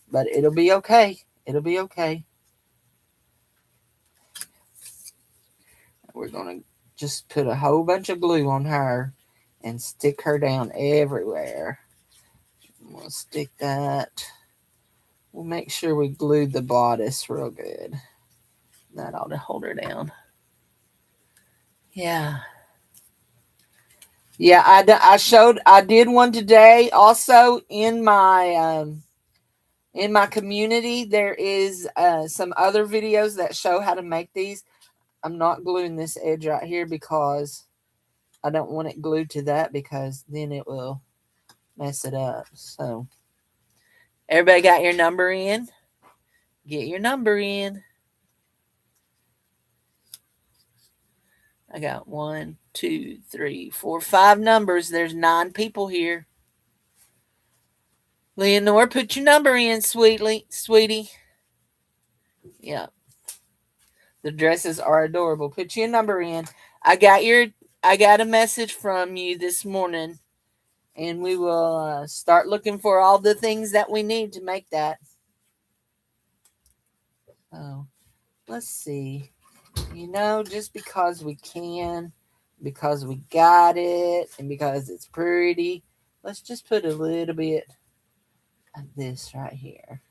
But it'll be okay. It'll be okay. We're going to just put a whole bunch of glue on her and stick her down everywhere. We'll stick that. We'll make sure we glue the bodice real good. That ought to hold her down. Yeah. Yeah, I did one today also in my community. There is some other videos that show how to make these. I'm not gluing this edge right here because I don't want it glued to that because then it will mess it up. So everybody got your number in? Get your number in. I got 1, 2, 3, 4, 5 numbers. There's 9 people here. Leonore, put your number in, sweetie. Yeah. The dresses are adorable. Put your number in. I got a message from you this morning, and we will start looking for all the things that we need to make that. So, let's see. Just because we can, because we got it, and because it's pretty, let's just put a little bit of this right here.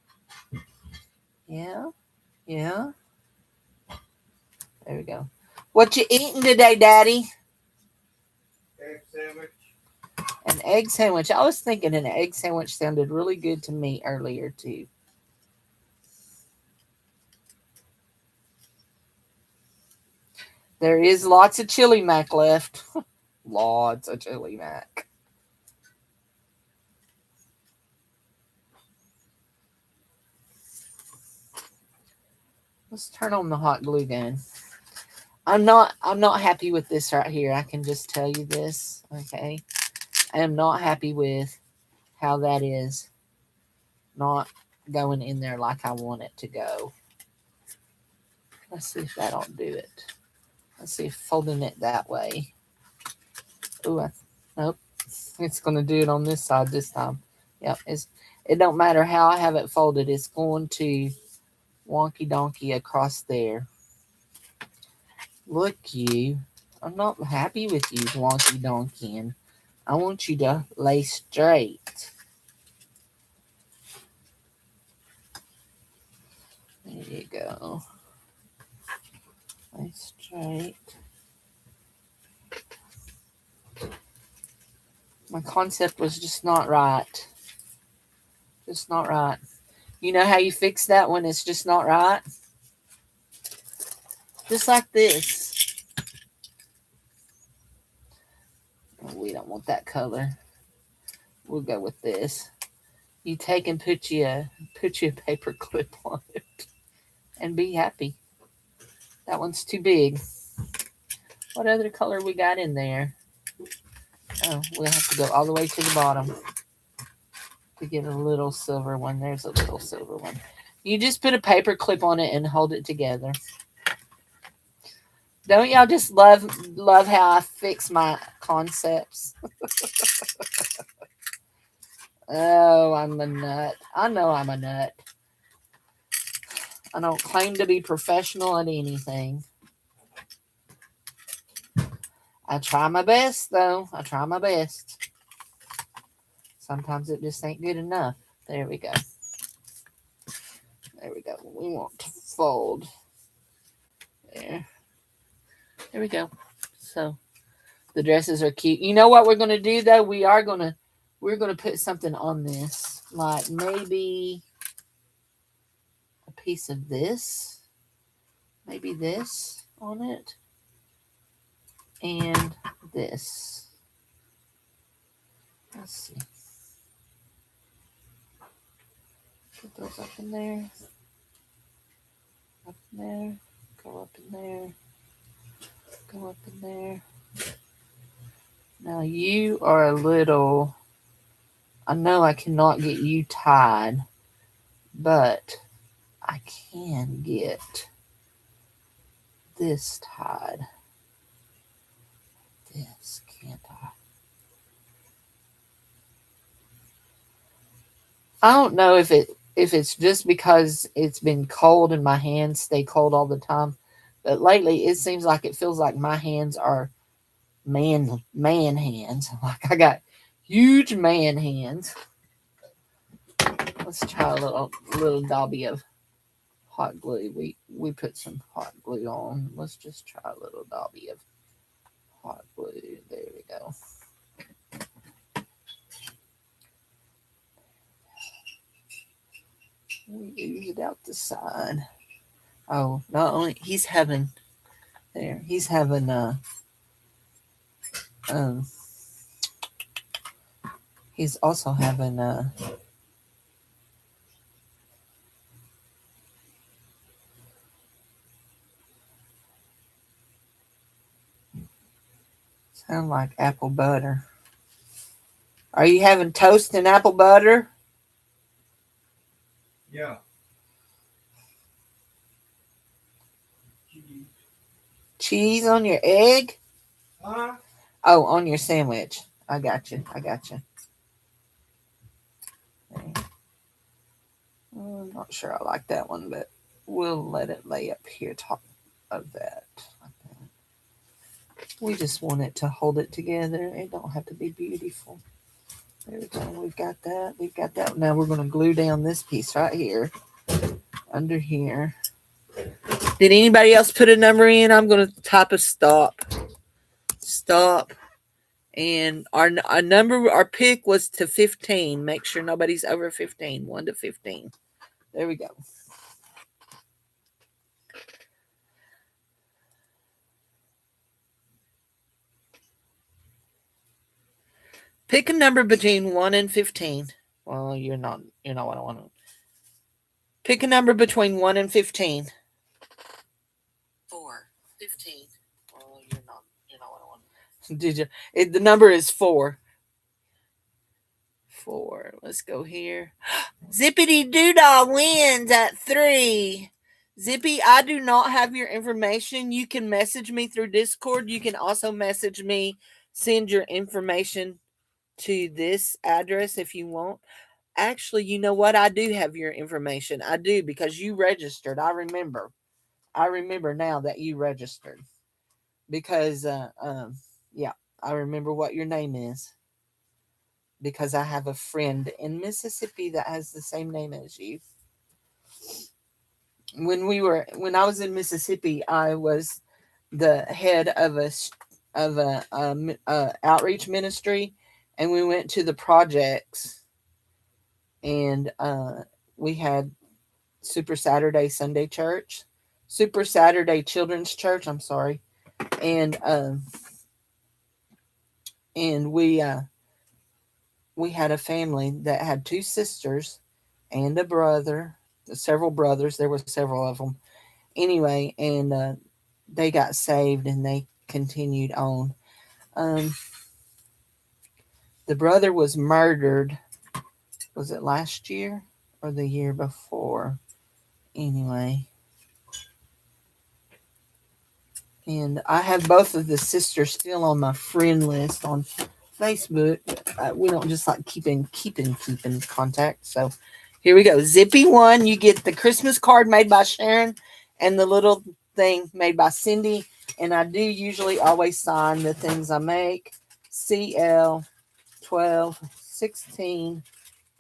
Yeah. Yeah. There we go. What you eating today, Daddy? sandwich. An egg sandwich. I was thinking an egg sandwich sounded really good to me earlier, too. There is lots of chili mac left. Lots of chili mac. Let's turn on the hot glue gun. I'm not happy with this right here. I can just tell you this, okay? I am not happy with how that is not going in there like I want it to go. Let's see if that'll do it. Let's see if folding it that way. Ooh, nope. It's going to do it on this side this time. Yep, it don't matter how I have it folded. It's going to wonky donkey across there. Look, you. I'm not happy with you wonky donkeying. I want you to lay straight. There you go. Lay straight. My concept was just not right. Just not right. You know how you fix that when it's just not right? Just like this. Oh, we don't want that color. We'll go with this. You take and put you a paper clip on it and be happy. That one's too big. What other color we got in there? Oh, we'll have to go all the way to the bottom to get a little silver one. There's a little silver one. You just put a paper clip on it and hold it together. Don't y'all just love how I fix my concepts? Oh, I'm a nut. I know I'm a nut. I don't claim to be professional at anything. I try my best, though. I try my best. Sometimes it just ain't good enough. There we go. There we go. We want to fold. There. There we go. So the dresses are cute. You know what we're going to do, though? We're going to put something on this. Like maybe a piece of this. Maybe this on it. And this. Let's see. Put those up in there. Up in there. Go up in there. Go up in there. Now you are a little... I know I cannot get you tied, but I can get this tied. This, can't I? I don't know if it's just because it's been cold and my hands stay cold all the time, but lately it seems like it feels like my hands are man hands. Like I got huge man hands. Let's try a little dobby of hot glue. We put some hot glue on. Let's just try a little dobby of hot glue. There we go. We use it out the side. Oh, not only he's having he's also having sound like apple butter. Are you having toast and apple butter? Yeah. Cheese on your egg? Huh? Oh, on your sandwich. I got you. I'm not sure I like that one, but we'll let it lay up here top of that. We just want it to hold it together. It don't have to be beautiful. There we go. We've got that. Now we're going to glue down this piece right here. Under here. Did anybody else put a number in? I'm going to type a stop. Stop. And our pick was to 15. Make sure nobody's over 15. 1 to 15. There we go. Pick a number between 1 and 15. Well, you're not what I want to. Pick a number between 1 and 15. 4. 15. Well, you're not what I want. Did you? The number is 4. 4. Let's go here. Zippity Doodah wins at 3. Zippy, I do not have your information. You can message me through Discord. You can also message me, send your information to this address if you want. Actually, you know what? I do have your information. I do because you registered. I remember. I remember now that you registered because, yeah, I remember what your name is because I have a friend in Mississippi that has the same name as you. When I was in Mississippi, I was the head of a outreach ministry, and we went to the projects, and we had Super Saturday Sunday Church, Super Saturday Children's Church. I'm sorry, and and we had a family that had 2 sisters and a brother, several brothers. There were several of them. Anyway, and they got saved and they continued on. Um, the brother was murdered. Was it last year or the year before? Anyway, and I have both of the sisters still on my friend list on Facebook. We don't just like keeping contact. So here we go. Zippy 1, you get the Christmas card made by Sharon and the little thing made by Cindy. And I do usually always sign the things I make. CL 12, 16,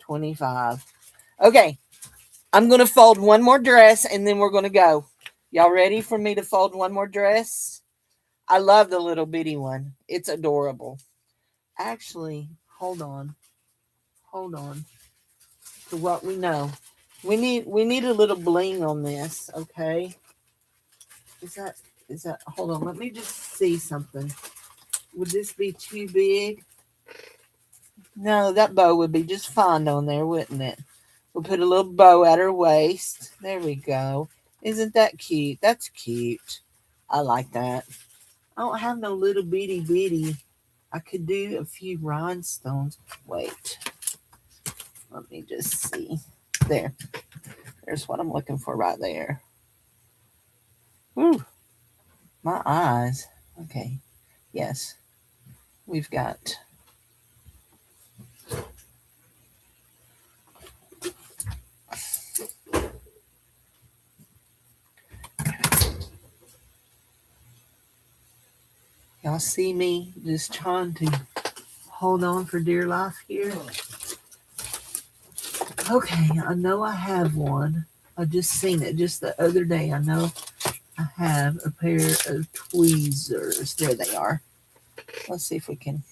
25. Okay, I'm going to fold one more dress and then we're going to go. Y'all ready for me to fold one more dress? I love the little bitty one. It's adorable. Actually, hold on. Hold on. To what we know. We need a little bling on this, okay? Is that hold on, let me just see something. Would this be too big? No, that bow would be just fine on there, wouldn't it? We'll put a little bow at her waist. There we go. Isn't that cute? That's cute. I like that. I don't have no little bitty bitty. I could do a few rhinestones. Wait. Let me just see. There. There's what I'm looking for right there. Whew. My eyes. Okay. Yes. We've got. Y'all see me just trying to hold on for dear life here? Okay, I know I have one. I just seen it just the other day. I know I have a pair of tweezers. There they are. Let's see if we can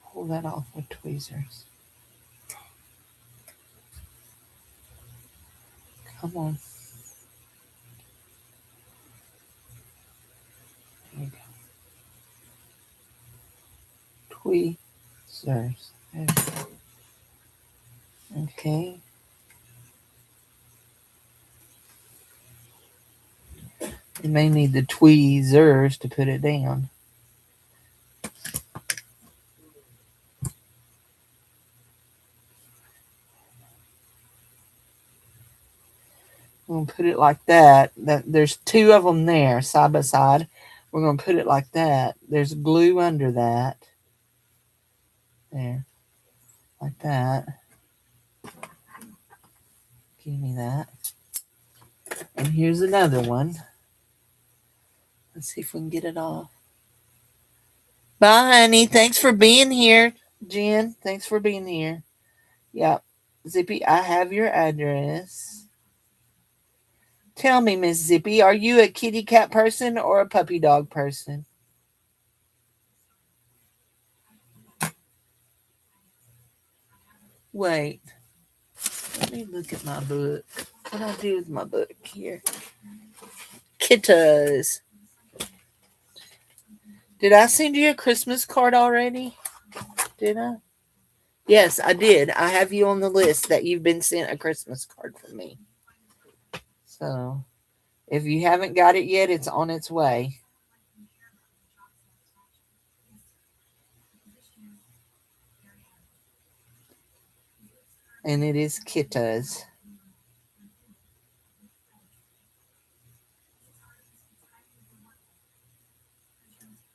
pull that off with tweezers. Come on. There you go. Tweezers. There we go. Okay. You may need the tweezers to put it down. We're going to put it like that. There's 2 of them there, side by side. We're going to put it like that. There's glue under that. There. Like that. Give me that. And here's another one. Let's see if we can get it off. Bye, honey. Thanks for being here. Jen, thanks for being here. Yep. Zippy, I have your address. Tell me, Miss Zippy, are you a kitty cat person or a puppy dog person? Wait. Let me look at my book. What I do with my book here? Kittas. Did I send you a Christmas card already? Did I? Yes, I did. I have you on the list that you've been sent a Christmas card from me. So, if you haven't got it yet, it's on its way. And it is Kittas.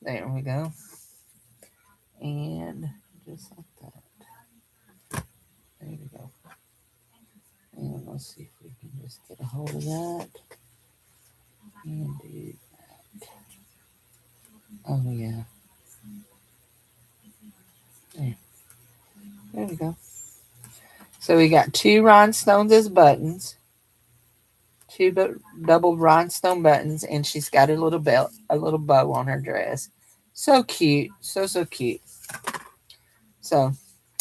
There we go. And just like that. There we go. And let's see if we can just get a hold of that. And do that. Oh, yeah. There we go. So we got 2 rhinestones as buttons. 2 double rhinestone buttons. And she's got a little belt, a little bow on her dress. So cute. So cute. So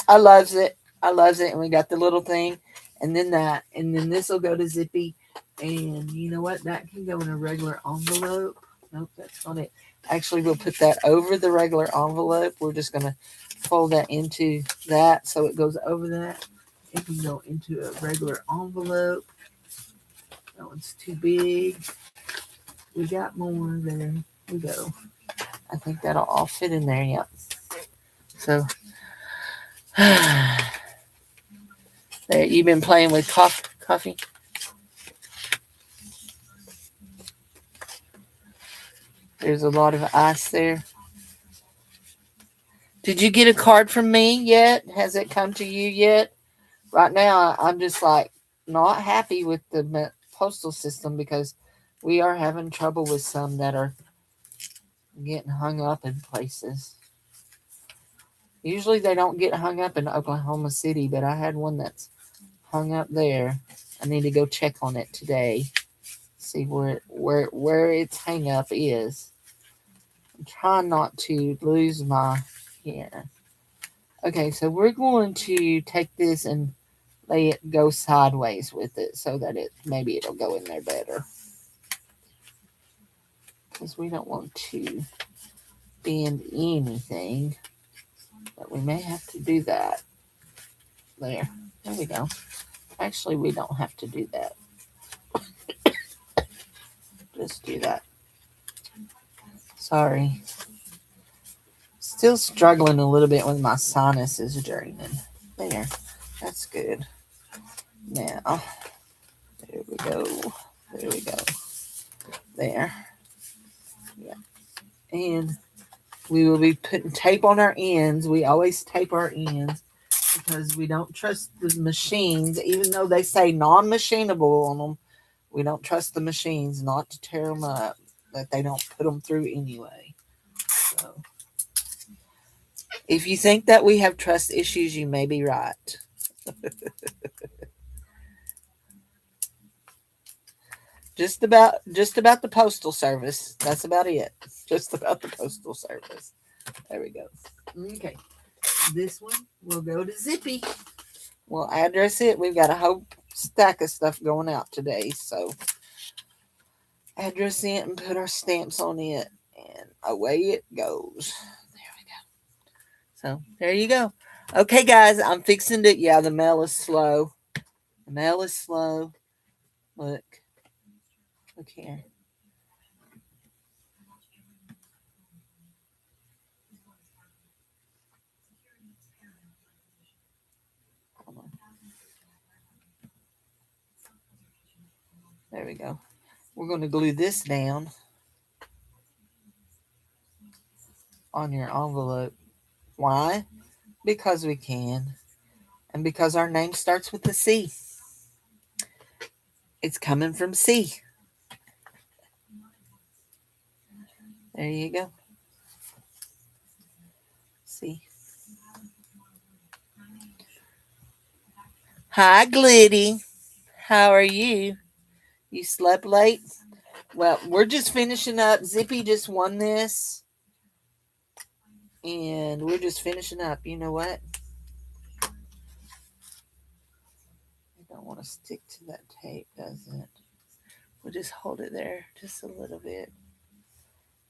I loves it. I loves it. And we got the little thing. And then that. And then this will go to Zippy. And you know what? That can go in a regular envelope. Nope, that's not it. Actually, we'll put that over the regular envelope. We're just going to fold that into that so it goes over that. It can go into a regular envelope. That one's too big. We got more. There we go. I think that'll all fit in there. Yep. So, there, you've been playing with coffee. There's a lot of ice there. Did you get a card from me yet? Has it come to you yet? Right now, I'm just like not happy with the postal system because we are having trouble with some that are getting hung up in places. Usually they don't get hung up in Oklahoma City, but I had one that's hung up there. I need to go check on it today. See where its hang up is. I'm trying not to lose my here. Okay, so we're going to take this and lay it go sideways with it so that maybe it'll go in there better. Because we don't want to bend anything. But we may have to do that. There we go. Actually, we don't have to do that. Just do that. Sorry. Still struggling a little bit with my sinuses draining. There. That's good. Now, there we go. There we go. There. Yeah. And we will be putting tape on our ends. We always tape our ends because we don't trust the machines, even though they say non-machinable on them. We don't trust the machines not to tear them up, that they don't put them through anyway. So, if you think that we have trust issues, you may be right. Just about the postal service. That's about it. Just about the postal service. There we go. Okay. This one will go to Zippy. We'll address it. We've got a whole stack of stuff going out today. So address it and put our stamps on it. And away it goes. There we go. So there you go. Okay, guys, I'm fixing to. Yeah, the mail is slow. The mail is slow. Look. Look here. There we go. We're going to glue this down on your envelope. Why? Because we can. And because our name starts with a C. It's coming from C. There you go. See. Hi, Glitty. How are you? You slept late? Well, we're just finishing up. Zippy just won this. And we're just finishing up. You know what? don't want to stick to that tape, does it? We'll just hold it there just a little bit.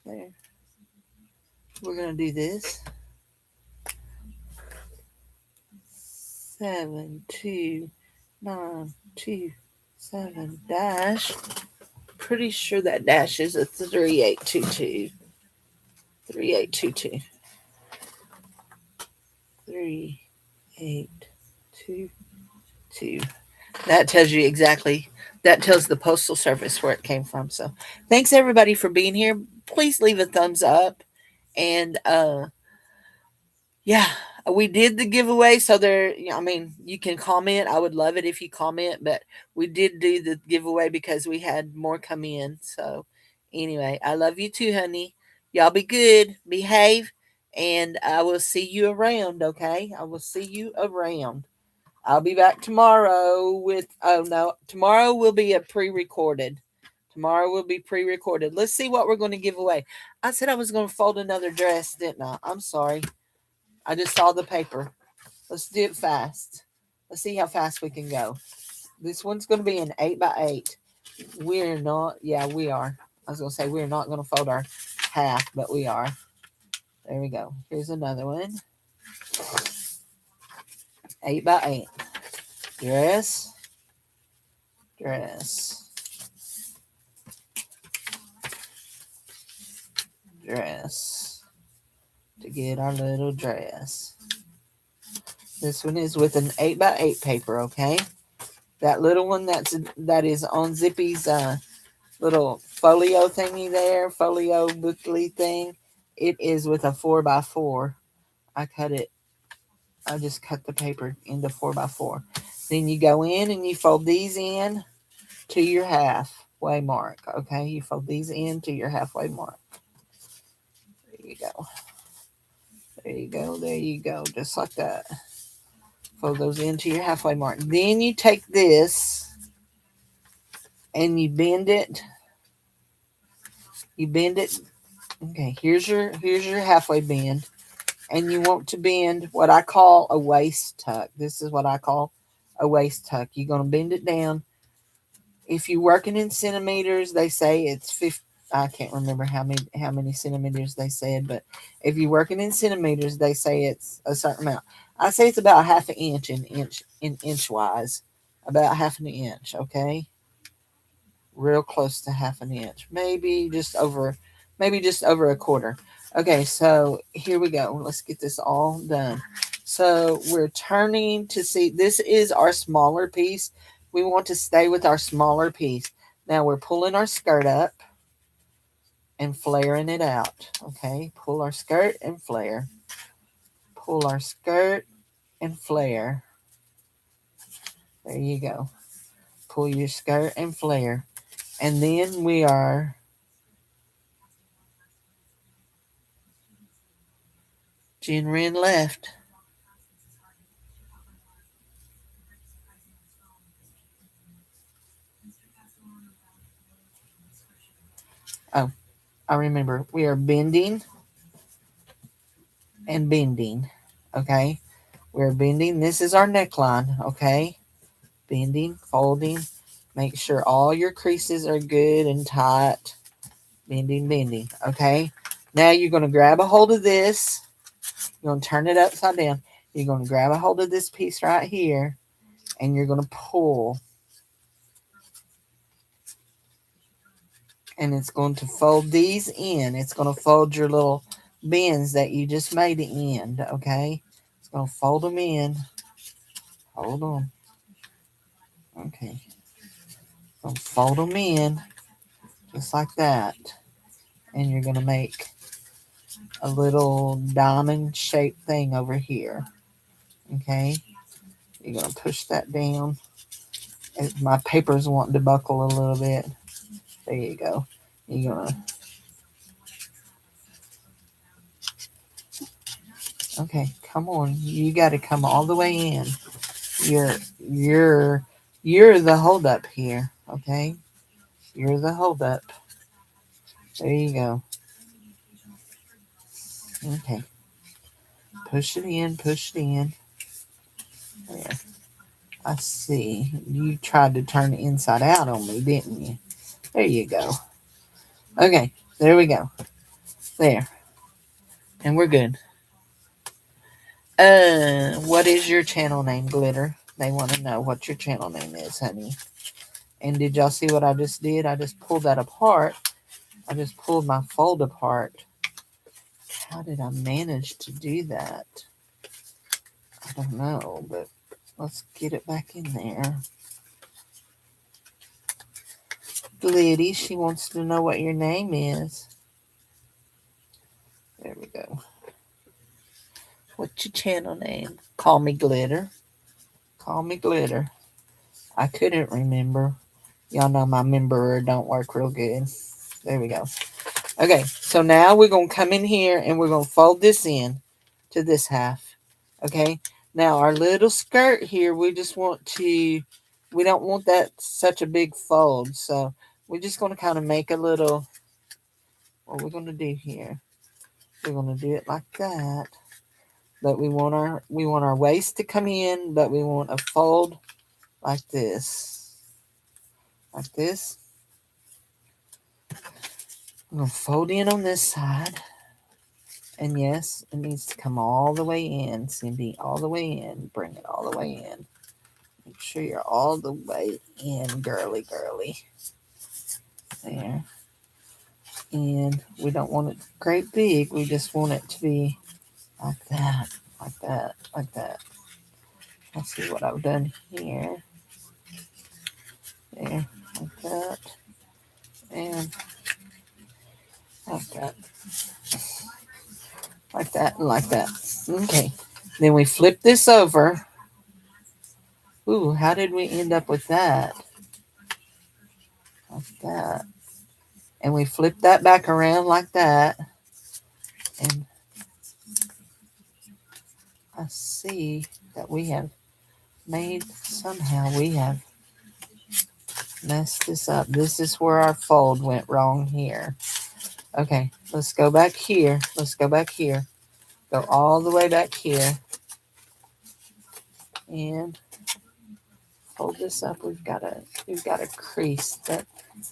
There. We're going to do this. 7292 dash. Pretty sure that dash is a 3822. 3822. 3822. That tells you exactly. That tells the postal service where it came from. So, thanks everybody for being here. Please leave a thumbs up, and yeah, we did the giveaway. So there, I mean, you can comment. I would love it if you comment, but we did do the giveaway because we had more come in. So, anyway, I love you too, honey. Y'all be good, behave, and I will see you around. Okay, I will see you around. I'll be back tomorrow with, oh no, tomorrow will be a pre-recorded. Tomorrow will be pre-recorded. Let's see what we're going to give away. I said I was going to fold another dress, didn't I? I'm sorry. I just saw the paper. Let's do it fast. Let's see how fast we can go. This one's going to be an 8x8. We're not, yeah, we are. I was going to say we're not going to fold our half, but we are. There we go. Here's another one. 8x8. Dress. Dress. Dress. To get our little dress. This one is with an 8x8 paper, okay? That little one that is on Zippy's little folio thingy there, folio bookly thing. It is with a 4x4. I cut it. I just cut the paper into 4x4. Then you go in and you fold these in to your halfway mark. Okay, you fold these in to your halfway mark. There you go. There you go. There you go. Just like that. Fold those into your halfway mark. Then you take this and you bend it. You bend it. Okay, here's your halfway bend. And you want to bend what I call a waist tuck. This is what I call a waist tuck. You're going to bend it down. If you're working in centimeters, they say it's 50. I can't remember how many centimeters they said, but if you're working in centimeters, they say it's a certain amount. I say it's about half an inch in inch-wise, about half an inch. Okay, real close to half an inch, maybe just over a quarter. Okay, so here we go. Let's get this all done. So we're turning to see, this is our smaller piece. We want to stay with our smaller piece. Now we're pulling our skirt up and flaring it out. Okay, pull our skirt and flare. Pull our skirt and flare. There you go. Pull your skirt and flare. And then we are Jen ran left. Oh, I remember. We are bending and bending. Okay. We're bending. This is our neckline. Okay. Bending, folding. Make sure all your creases are good and tight. Bending, bending. Okay. Now you're going to grab a hold of this. You're going to turn it upside down. You're going to grab a hold of this piece right here. And you're going to pull. And it's going to fold these in. It's going to fold your little bends that you just made the end. Okay. It's going to fold them in. Hold on. Okay. Going to fold them in. Just like that. And you're going to make a little diamond shaped thing over here. Okay. You're going to push that down. My paper's wanting to buckle a little bit. There you go. You're going to. Okay, come on. You got to come all the way in. You're you're the holdup here. Okay. You're the holdup. There you go. Okay. Push it in. Push it in. There. I see. You tried to turn it inside out on me, didn't you? There you go. Okay, there we go. There. And we're good. What is your channel name, Glitter? They want to know what your channel name is, honey. And did y'all see what I just did? I just pulled that apart. I just pulled my fold apart. How did I manage to do that? I don't know, but let's get it back in there. Glitty, she wants to know what your name is. There we go. What's your channel name? Call me Glitter. Call me Glitter. I couldn't remember. Y'all know my member don't work real good. There we go. Okay, so now we're going to come in here and we're going to fold this in to this half. Okay, now our little skirt here, we just want to, we don't want that such a big fold. So we're just going to kind of make a little, what we're going to do here, we're going to do it like that. But we want our waist to come in, but we want a fold like this. Like this. I'm going to fold in on this side. And yes, it needs to come all the way in, Cindy, all the way in. Bring it all the way in. Make sure you're all the way in, girly, girly. There. And we don't want it great big. We just want it to be like that, like that, like that. Let's see what I've done here. There, like that. And like that. Like that and like that. Okay. Then we flip this over. Ooh, how did we end up with that? Like that. And we flip that back around like that. And I see that we have made, somehow we have messed this up. This is where our fold went wrong here. Okay, let's go back here. Let's go back here. Go all the way back here. And fold this up. We've got a crease that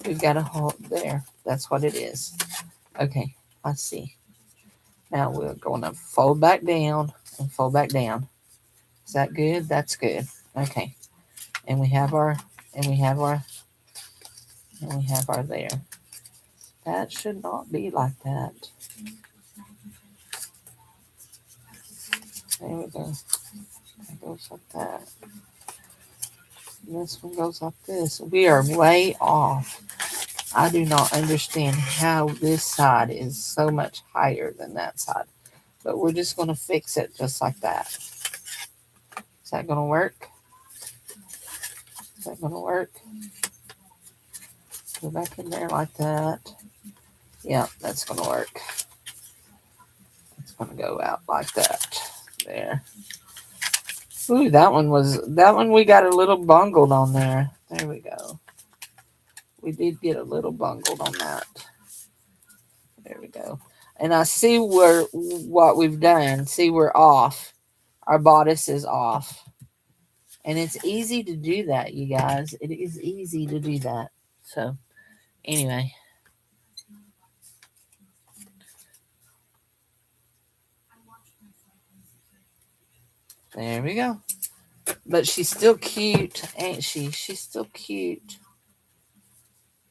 we've got to hold there. That's what it is. Okay, let's see. Now we're going to fold back down and fold back down. Is that good? That's good. Okay. And we have our there. That should not be like that. There we go. That goes like that. This one goes like this. We are way off. I do not understand how this side is so much higher than that side. But we're just going to fix it just like that. Is that going to work? Is that going to work? Go back in there like that. Yeah, that's going to work. It's going to go out like that. There. Ooh, that one we got a little bungled on there. There we go. We did get a little bungled on that. There we go. And I see what we've done. See, we're off. Our bodice is off. And it's easy to do that, you guys. It is easy to do that. So, anyway. There we go. But she's still cute, ain't she? She's still cute.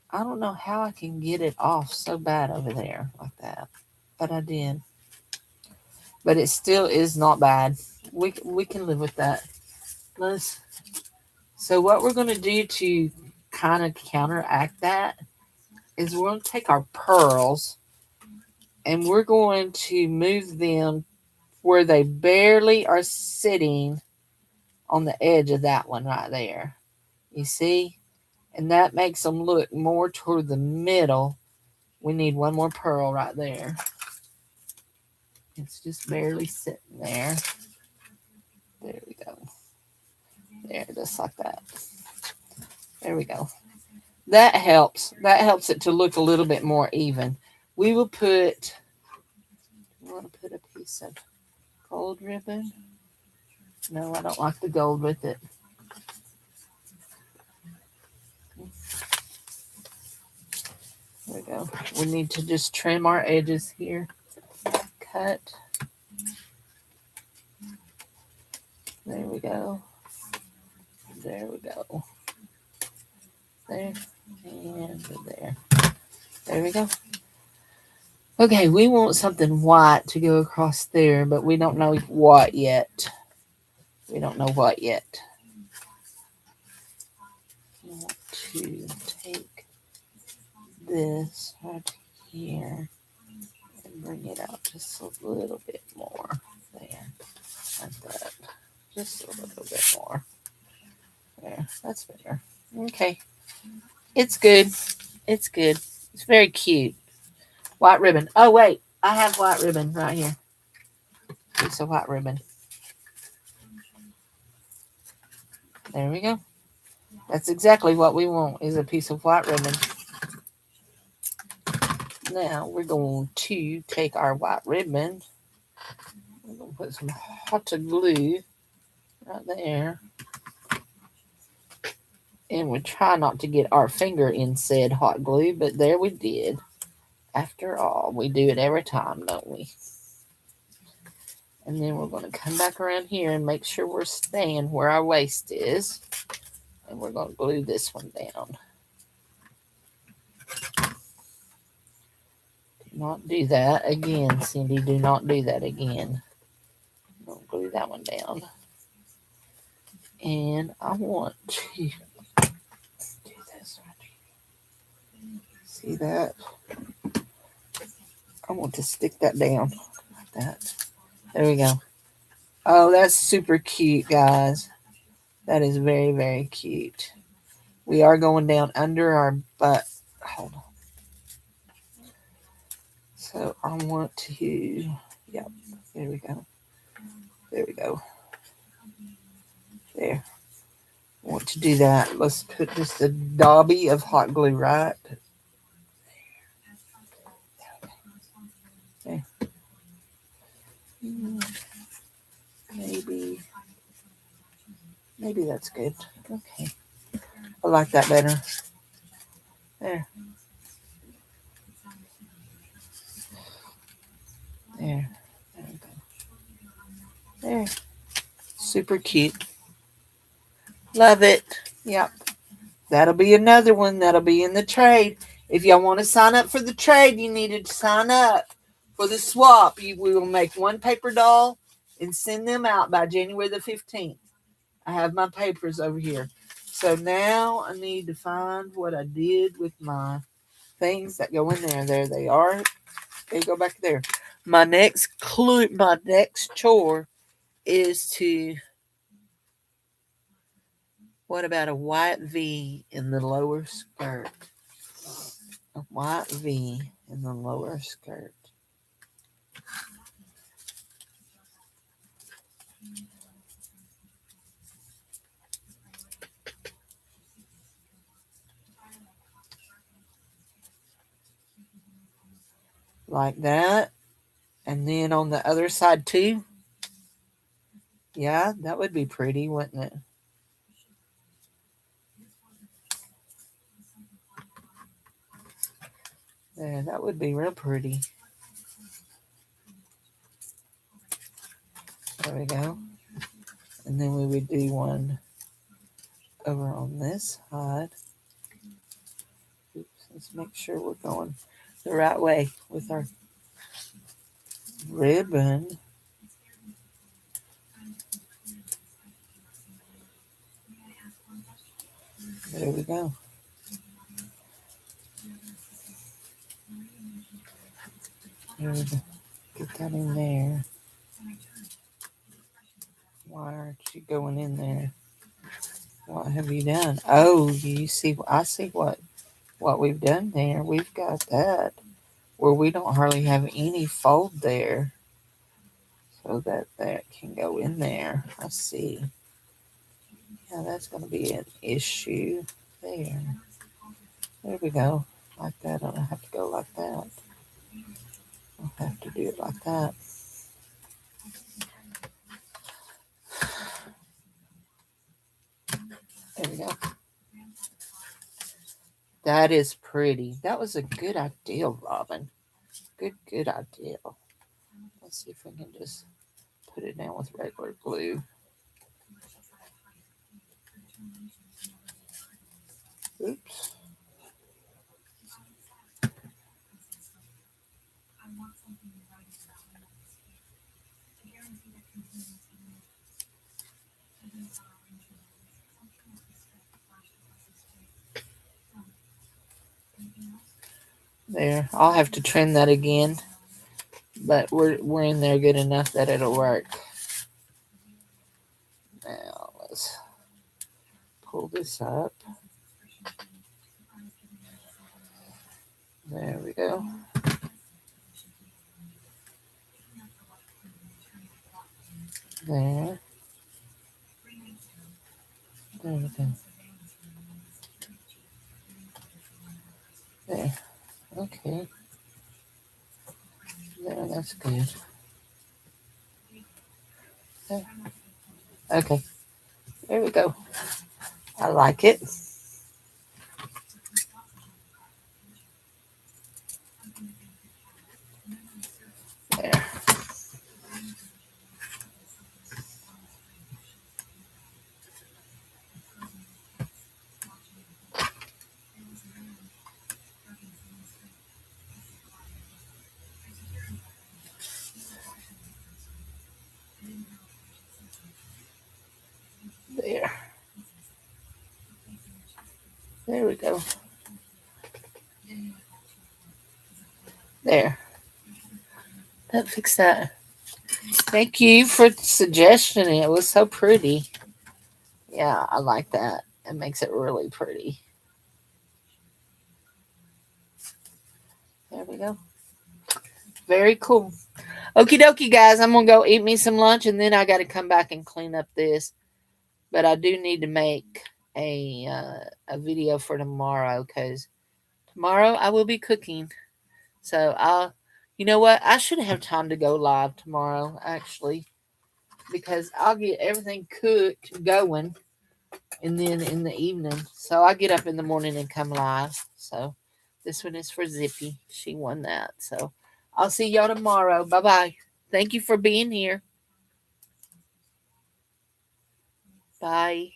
I don't know how I can get it off so bad over there like that. But I did. But it still is not bad. We can live with that. So what we're going to do to kind of counteract that is we're going to take our pearls and we're going to move them where they barely are sitting on the edge of that one right there. You see? And that makes them look more toward the middle. We need one more pearl right there. It's just barely sitting there. There we go. There, just like that. There we go. That helps. That helps it to look a little bit more even. We will put, you want to put a piece of gold ribbon? No, I don't like the gold with it. go. We need to just trim our edges here. Cut. There we go. There we go. There and there. There we go. Okay, we want something white to go across there, but we don't know what yet. We don't know what yet. I want to take this right here and bring it out just a little bit more. There, like that. Just a little bit more. There, that's better. Okay, it's good. It's good. It's very cute. White ribbon. Oh, wait. I have white ribbon right here. Piece of white ribbon. There we go. That's exactly what we want, is a piece of white ribbon. Now we're going to take our white ribbon. We're going to put some hot glue right there. And we try not to get our finger in said hot glue, but there we did. After all, we do it every time, don't we? And then we're going to come back around here and make sure we're staying where our waist is. And we're going to glue this one down. Do not do that again, Cindy. Do not do that again. Don't glue that one down. And I want to do this right here. See that? I want to stick that down like that. There we go. Oh, that's super cute, guys. That is very, very cute. We are going down under our butt. Hold on. So I want to, yep, there we go. There we go. There. I want to do that. Let's put just a daubie of hot glue right there. Maybe that's good. Okay. I like that better. There. There. There we go. There. Super cute. Love it. Yep. That'll be another one that'll be in the trade. If y'all want to sign up for the trade, you need to sign up for the swap. We will make one paper doll and send them out by January the 15th. I have my papers over here. So now I need to find what I did with my things that go in there. There they are. They go back there. My next chore is to, what about a white V in the lower skirt? A white V in the lower skirt. Like that. And then on the other side too. Yeah, that would be pretty, wouldn't it? There, that would be real pretty. There we go. And then we would do one over on this side. Oops, let's make sure we're going the right way with our ribbon. There we go. There we go. Get that in there. Why aren't you going in there? What have you done? Oh, you see, I see what we've done there. We've got that where we don't hardly have any fold there. So that can go in there. I see. Yeah, that's going to be an issue there. There we go. Like that. I don't have to go like that. I'll have to do it like that. There we go. That is pretty. That was a good idea, Robin. Good idea. Let's see if we can just put it down with regular glue. Oops. There. I'll have to trim that again, but we're in there good enough that it'll work. Now let's pull this up. There we go. There. There we go. There. Okay. There, that's good. There. Okay. There we go. I like it. There. There. There we go. There. That fixed that. Thank you for suggesting it. It was so pretty. Yeah, I like that. It makes it really pretty. There we go. Very cool. Okie dokie, guys. I'm going to go eat me some lunch and then I got to come back and clean up this. But I do need to make a video for tomorrow because tomorrow I will be cooking. So you know what? I should have time to go live tomorrow, actually, because I'll get everything cooked going and then in the evening. So I get up in the morning and come live. So this one is for Zippy. She won that. So I'll see y'all tomorrow. Bye bye. Thank you for being here. Bye.